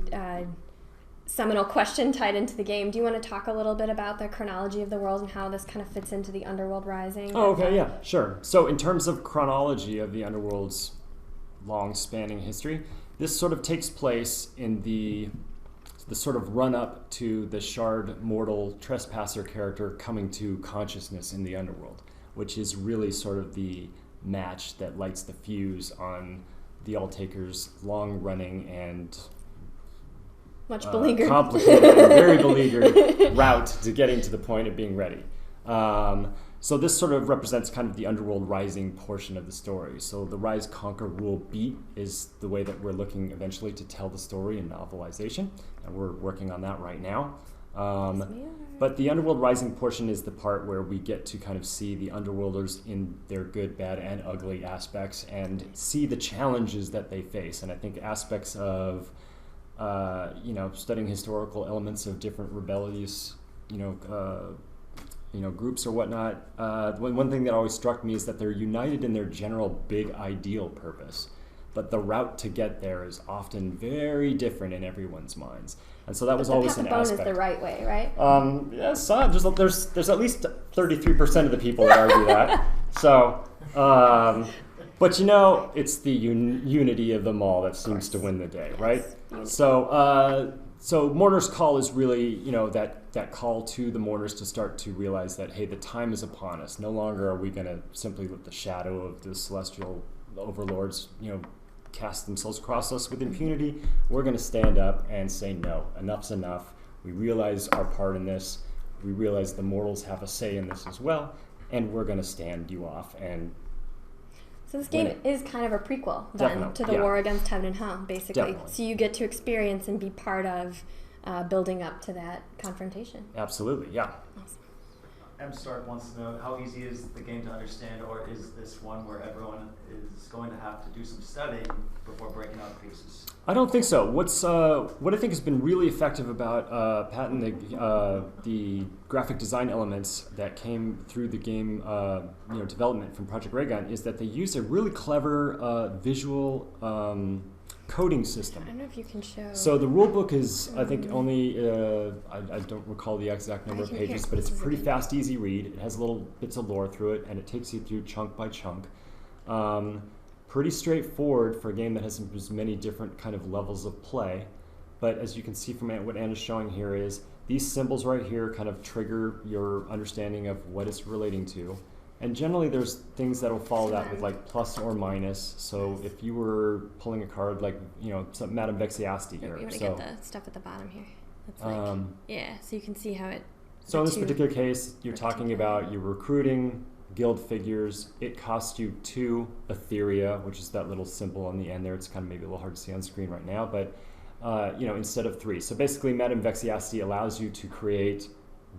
seminal question tied into the game. Do you want to talk a little bit about the chronology of the world and how this kind of fits into the Underworld Rising? Oh, okay, yeah, sure. So in terms of chronology of the Underworld's long-spanning history, this sort of takes place in the the sort of run up to the shard mortal trespasser character coming to consciousness in the underworld, which is really sort of the match that lights the fuse on the All-Taker's long-running and much beleaguered, complicated and very beleaguered route to getting to the point of being ready. So this sort of represents kind of the underworld rising portion of the story. So the Rise, Conquer, Rule, Beat is the way that we're looking eventually to tell the story in novelization, and we're working on that right now. But the underworld rising portion is the part where we get to kind of see the underworlders in their good, bad, and ugly aspects and see the challenges that they face. And I think aspects of studying historical elements of different rebellious groups or whatnot. One thing that always struck me is that they're united in their general big ideal purpose, but the route to get there is often very different in everyone's minds. And so that was always an aspect. The path of bone is the right way, right? Yes, there's at least 33% of the people that argue that. So, but it's the unity of them all that seems to win the day, right? Yes. So Mourners Call is really, that call to the mourners to start to realize that, hey, the time is upon us. No longer are we going to simply let the shadow of the celestial overlords, cast themselves across us with impunity. We're going to stand up and say, no, enough's enough. We realize our part in this. We realize the mortals have a say in this as well, and we're going to stand you off. And so this game is kind of a prequel then to the war against heaven and hell, basically. Definitely. So you get to experience and be part of building up to that confrontation. Absolutely, yeah. Awesome. M. Stark wants to know, how easy is the game to understand, or is this one where everyone is going to have to do some studying before breaking out pieces? I don't think so. What I think has been really effective about patenting the graphic design elements that came through the game development from Project Raygun is that they used a really clever visual coding system. I don't know if you can show. So the rule book is, I think, only, I don't recall the exact number of pages, but it's a pretty fast, easy read. It has little bits of lore through it, and it takes you through chunk by chunk. Pretty straightforward for a game that has as many different kind of levels of play. But as you can see from what Anna's showing here is, these symbols right here kind of trigger your understanding of what it's relating to. And generally there's things that will follow that with like plus or minus. So if you were pulling a card like, some Madame Vexiasti here. You want to get the stuff at the bottom here. That's so you can see how it... So in this particular case, you're talking about you're recruiting guild figures. It costs you 2 Etheria, which is that little symbol on the end there. It's kind of maybe a little hard to see on screen right now, but instead of 3. So basically Madame Vexiasti allows you to create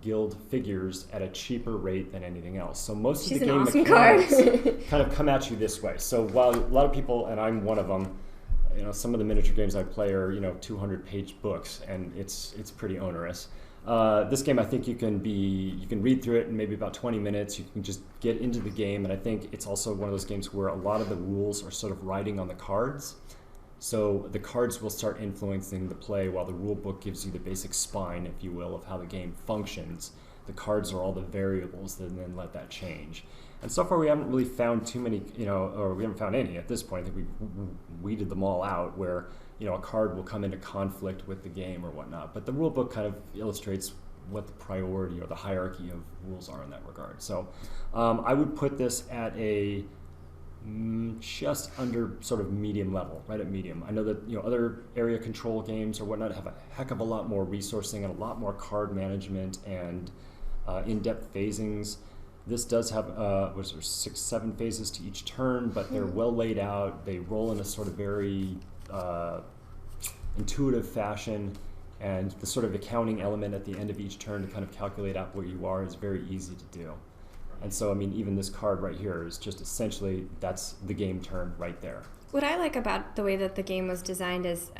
guild figures at a cheaper rate than anything else. So most of the game mechanics kind of come at you this way. So while a lot of people, and I'm one of them, some of the miniature games I play are 200-page books, and it's pretty onerous. This game, I think you can read through it in maybe about 20 minutes. You can just get into the game, and I think it's also one of those games where a lot of the rules are sort of riding on the cards. So the cards will start influencing the play while the rule book gives you the basic spine, if you will, of how the game functions. The cards are all the variables that then let that change. And so far we haven't really found too many, or we haven't found any at this point. I think we weeded them all out where, a card will come into conflict with the game or whatnot. But the rule book kind of illustrates what the priority or the hierarchy of rules are in that regard. So I would put this at a just under sort of medium level, right at medium. I know that other area control games or whatnot have a heck of a lot more resourcing and a lot more card management and in-depth phasings. This does have 6-7 phases to each turn, but they're well laid out. They roll in a sort of very intuitive fashion, and the sort of accounting element at the end of each turn to kind of calculate out where you are is very easy to do. And so, even this card right here is just essentially, that's the game turn right there. What I like about the way that the game was designed is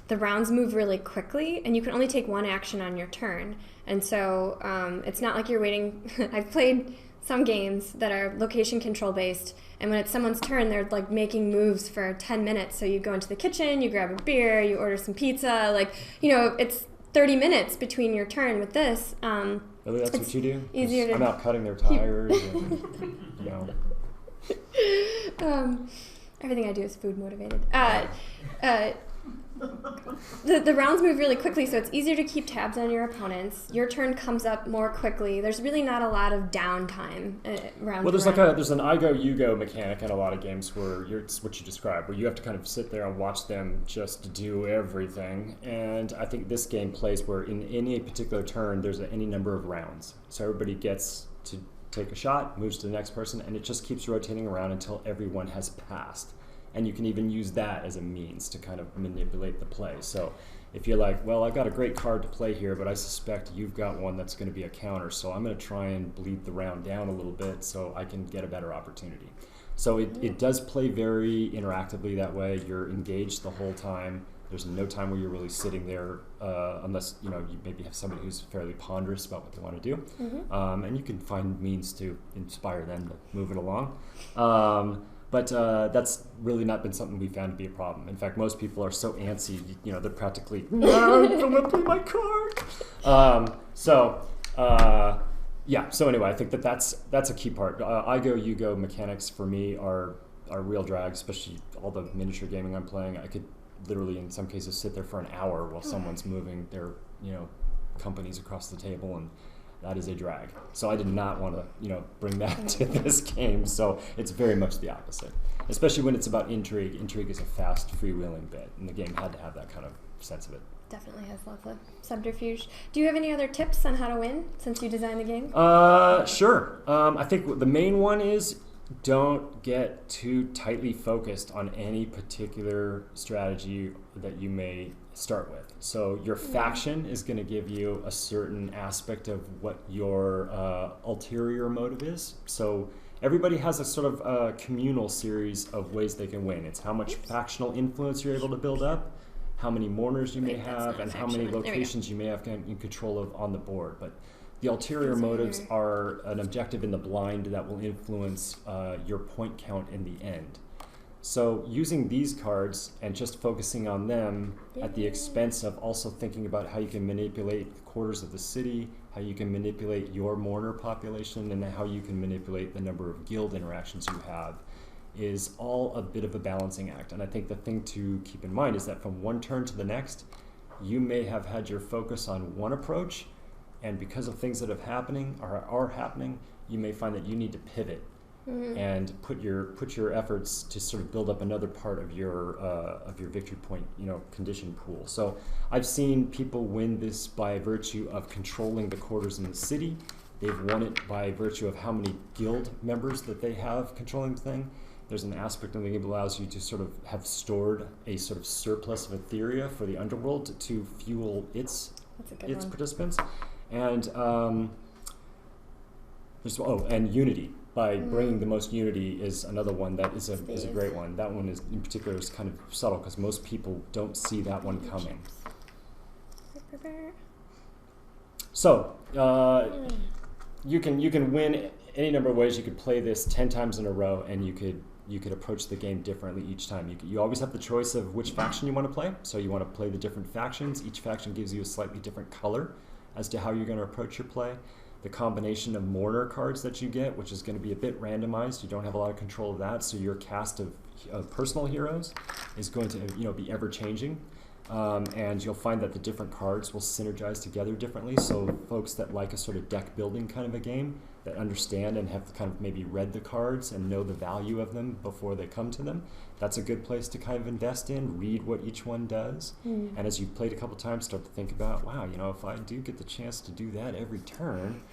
the rounds move really quickly, and you can only take one action on your turn. And so it's not like you're waiting. I've played some games that are location control based, and when it's someone's turn, they're like making moves for 10 minutes. So you go into the kitchen, you grab a beer, you order some pizza. It's 30 minutes between your turn. With this, really, that's what you do? Easier to... I'm out cutting their tires. And, everything I do is food motivated. The rounds move really quickly, so it's easier to keep tabs on your opponents. Your turn comes up more quickly. There's really not a lot of downtime round. Well, there's an I go you go mechanic in a lot of games where it's what you described, where you have to kind of sit there and watch them just do everything. And I think this game plays where in any particular turn there's any number of rounds, so everybody gets to take a shot, moves to the next person, and it just keeps rotating around until everyone has passed. And you can even use that as a means to kind of manipulate the play. So if you're like, well, I've got a great card to play here, but I suspect you've got one that's going to be a counter, so I'm going to try and bleed the round down a little bit so I can get a better opportunity. So it does play very interactively that way. You're engaged the whole time. There's no time where you're really sitting there unless you maybe have somebody who's fairly ponderous about what they want to do. And you can find means to inspire them to move it along. But that's really not been something we found to be a problem. In fact, most people are so antsy, they're practically, no, I don't want to play my card. So anyway, I think that's a key part. I go, you go mechanics for me are real drag, especially all the miniature gaming I'm playing. I could literally, in some cases, sit there for an hour while someone's moving their, companies across the table, and that is a drag. So I did not want to, bring that to this game. So it's very much the opposite, especially when it's about intrigue. Intrigue is a fast, freewheeling bit, and the game had to have that kind of sense of it. Definitely has lots of subterfuge. Do you have any other tips on how to win since you designed the game? Sure. I think the main one is don't get too tightly focused on any particular strategy that you may start with. So your faction is going to give you a certain aspect of what your ulterior motive is. So everybody has a sort of communal series of ways they can win. It's how much factional influence you're able to build up, how many mourners you may have, and how many locations you may have in control of on the board. But the ulterior motives are an objective in the blind that will influence your point count in the end. So using these cards and just focusing on them at the expense of also thinking about how you can manipulate the quarters of the city, how you can manipulate your mourner population, and how you can manipulate the number of guild interactions you have is all a bit of a balancing act. And I think the thing to keep in mind is that from one turn to the next, you may have had your focus on one approach, and because of things that are happening, you may find that you need to pivot and put your efforts to sort of build up another part of your victory point, condition pool. So I've seen people win this by virtue of controlling the quarters in the city. They've won it by virtue of how many guild members that they have controlling the thing. There's an aspect of the game that allows you to sort of have stored a sort of surplus of Etheria for the underworld to fuel its participants. And and unity. By bringing the most unity is another one that is a great one. That one is in particular is kind of subtle because most people don't see that one coming. So you can win any number of ways. You could play this 10 times in a row, and you could approach the game differently each time. You always have the choice of which faction you want to play. So you want to play the different factions. Each faction gives you a slightly different color as to how you're going to approach your play. The combination of mourner cards that you get, which is going to be a bit randomized. You don't have a lot of control of that, so your cast of personal heroes is going to be ever changing, and you'll find that the different cards will synergize together differently. So folks that like a sort of deck building kind of a game, that understand and have kind of maybe read the cards and know the value of them before they come to them, that's a good place to kind of invest in, read what each one does. And as you've played a couple times, start to think about, wow, if I do get the chance to do that every turn,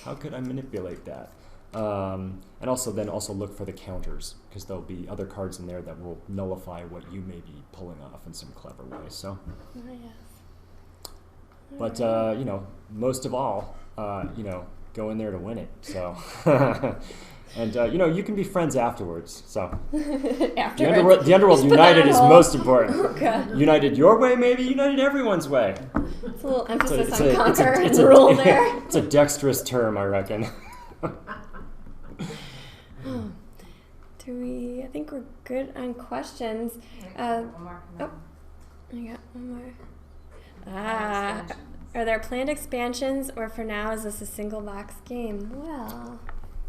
how could I manipulate that? And also look for the counters, because there'll be other cards in there that will nullify what you may be pulling off in some clever way. So, but most of all, go in there to win it. So, and you can be friends afterwards. So, the Underworld united is most important. United your way, maybe united everyone's way. It's a little emphasis on conquer and rule there. It's a dexterous term, I reckon. I think we're good on questions. One more. Oh, I got one more. Are there planned expansions, or for now is this a single box game? Well,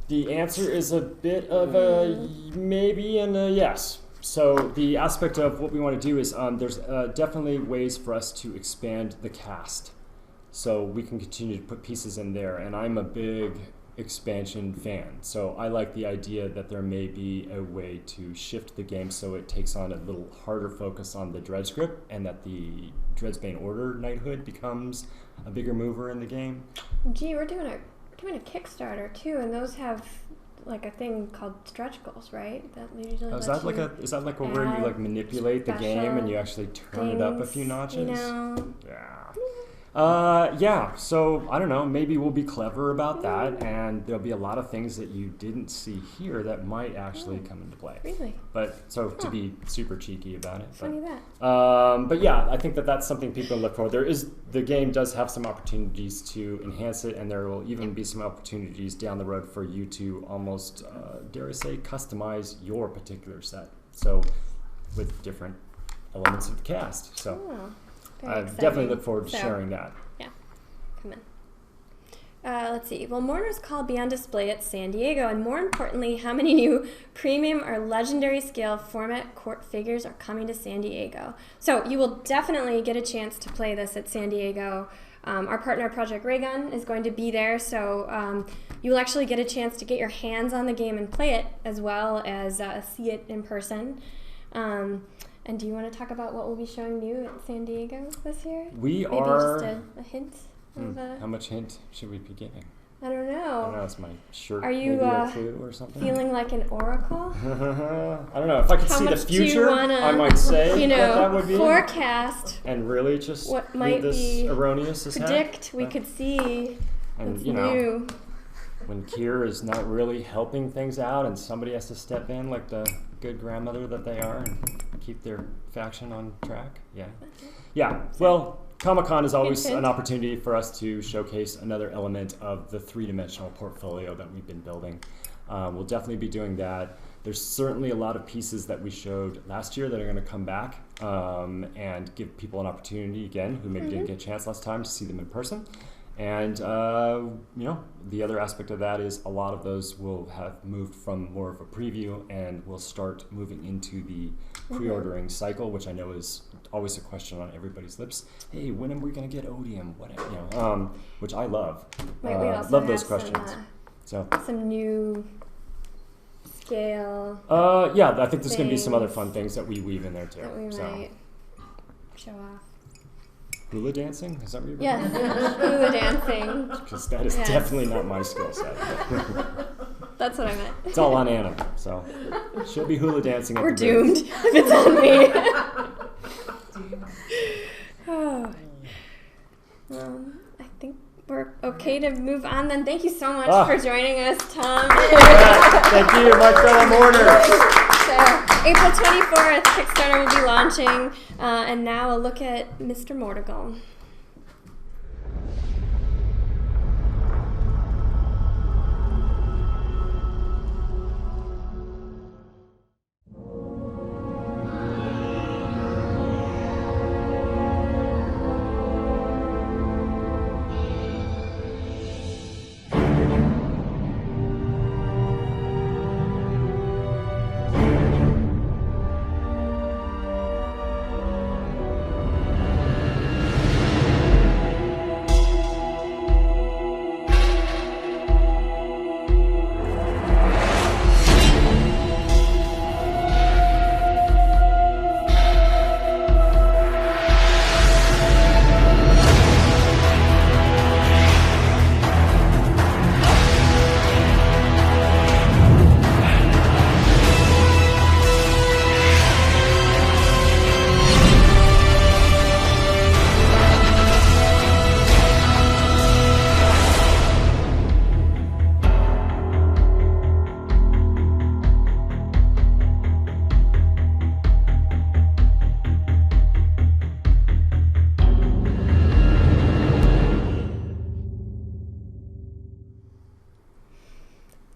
the answer is a bit of a maybe and a yes. So the aspect of what we want to do is there's definitely ways for us to expand the cast. So we can continue to put pieces in there. And I'm a big expansion fan. So I like the idea that there may be a way to shift the game so it takes on a little harder focus on the Dread script and that the Dreadsbane Order Knighthood becomes a bigger mover in the game. Gee, we're doing a Kickstarter too, and those have like a thing called stretch goals, right? That usually Is that like where you like manipulate the game and you actually turn it up a few notches? You know? Yeah. So I don't know. Maybe we'll be clever about that, and there'll be a lot of things that you didn't see here that might actually come into play. Really? But to be super cheeky about it. Funny that. But yeah, I think that's something people look for. The game does have some opportunities to enhance it, and there will even be some opportunities down the road for you to almost, dare I say, customize your particular set. So with different elements of the cast. So. I definitely look forward to sharing that. Yeah, come in. Let's see. Well, Mourners Call be on display at San Diego, and more importantly, how many new premium or legendary scale format court figures are coming to San Diego? So you will definitely get a chance to play this at San Diego. Our partner, Project Raygun, is going to be there, so you will actually get a chance to get your hands on the game and play it, as well as see it in person. And do you want to talk about what we'll be showing you at San Diego this year? Maybe just a hint? How much hint should we be giving? I don't know. I don't know, it's my shirt. Are you maybe a clue or something? Feeling like an oracle? I don't know. If I could see the future, I might say what that would be. Forecast. And really just what might this be erroneous as predict heck. We could see. And new. When Kier is not really helping things out and somebody has to step in like the good grandmother that they are and keep their faction on track. Yeah. Well, Comic-Con is always an opportunity for us to showcase another element of the three-dimensional portfolio that we've been building. We'll definitely be doing that. There's certainly a lot of pieces that we showed last year that are going to come back and give people an opportunity again who maybe didn't get a chance last time to see them in person. And, the other aspect of that is a lot of those will have moved from more of a preview and will start moving into the pre-ordering cycle, which I know is always a question on everybody's lips. Hey, when are we going to get Odium? Which I love. We also love those questions. Some new scale. I think there's going to be some other fun things that we weave in there too. That we might show off. Hula dancing? Is that what you're Yes, hula dancing. Because that is definitely not my skill set. That's what I meant. It's all on Anna, so she'll be hula dancing at We're the doomed booth. if it's on me. Oh. I think we're okay to move on then. Thank you so much for joining us, Tom. Thank you, my fellow mourners. So, April 24th, Kickstarter will be launching, and now a look at Mr. Mortigal.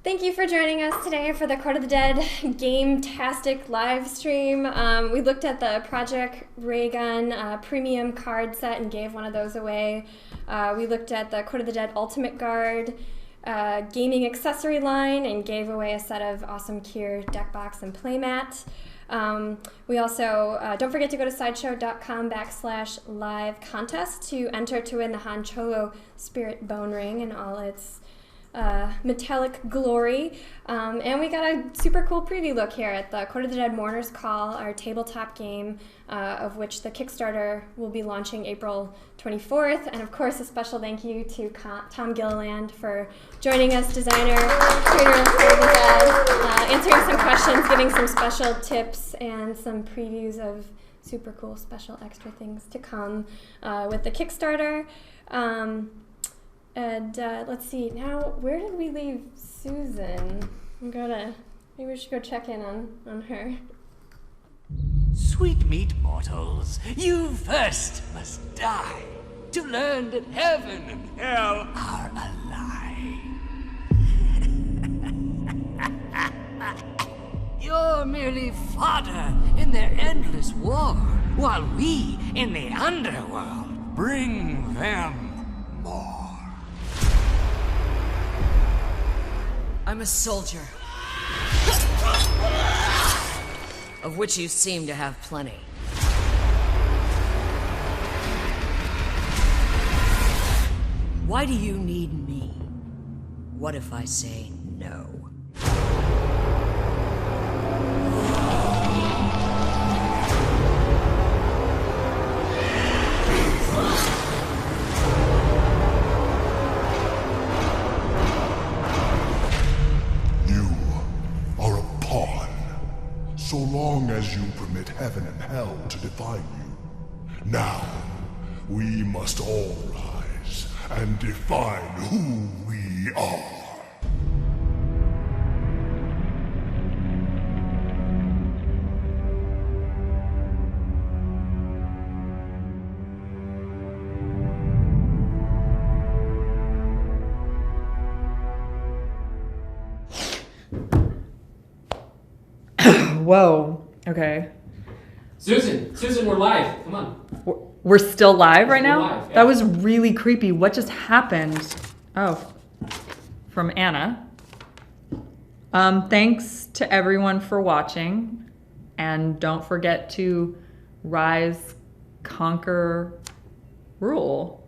Thank you for joining us today for the Court of the Dead Game-tastic live stream. We looked at the Project Raygun premium card set and gave one of those away. We looked at the Court of the Dead Ultimate Guard gaming accessory line and gave away a set of awesome Kier deck box and playmat. We also, don't forget to go to sideshow.com/live contest to enter to win the Han Cholo Spirit Bone Ring and all its metallic glory. And we got a super cool preview look here at the Court of the Dead Mourners Call, our tabletop game, of which the Kickstarter will be launching April 24th. And of course, a special thank you to Tom Gilliland for joining us, designer, creator of Court of the Dead, answering some questions, giving some special tips, and some previews of super cool special extra things to come with the Kickstarter. And let's see, now, where did we leave Susan? Maybe we should go check in on her. Sweet meat mortals, you first must die to learn that heaven and hell are a lie. You're merely fodder in their endless war, while we in the underworld bring them more. I'm a soldier. Of which you seem to have plenty. Why do you need me? What if I say no? So long as you permit heaven and hell to define you. Now, we must all rise and define who we are. Whoa. Okay. Susan, we're live. Come on. We're still live right now? Live, yeah. That was really creepy. What just happened? Oh, from Anna. Thanks to everyone for watching. And don't forget to rise, conquer, rule.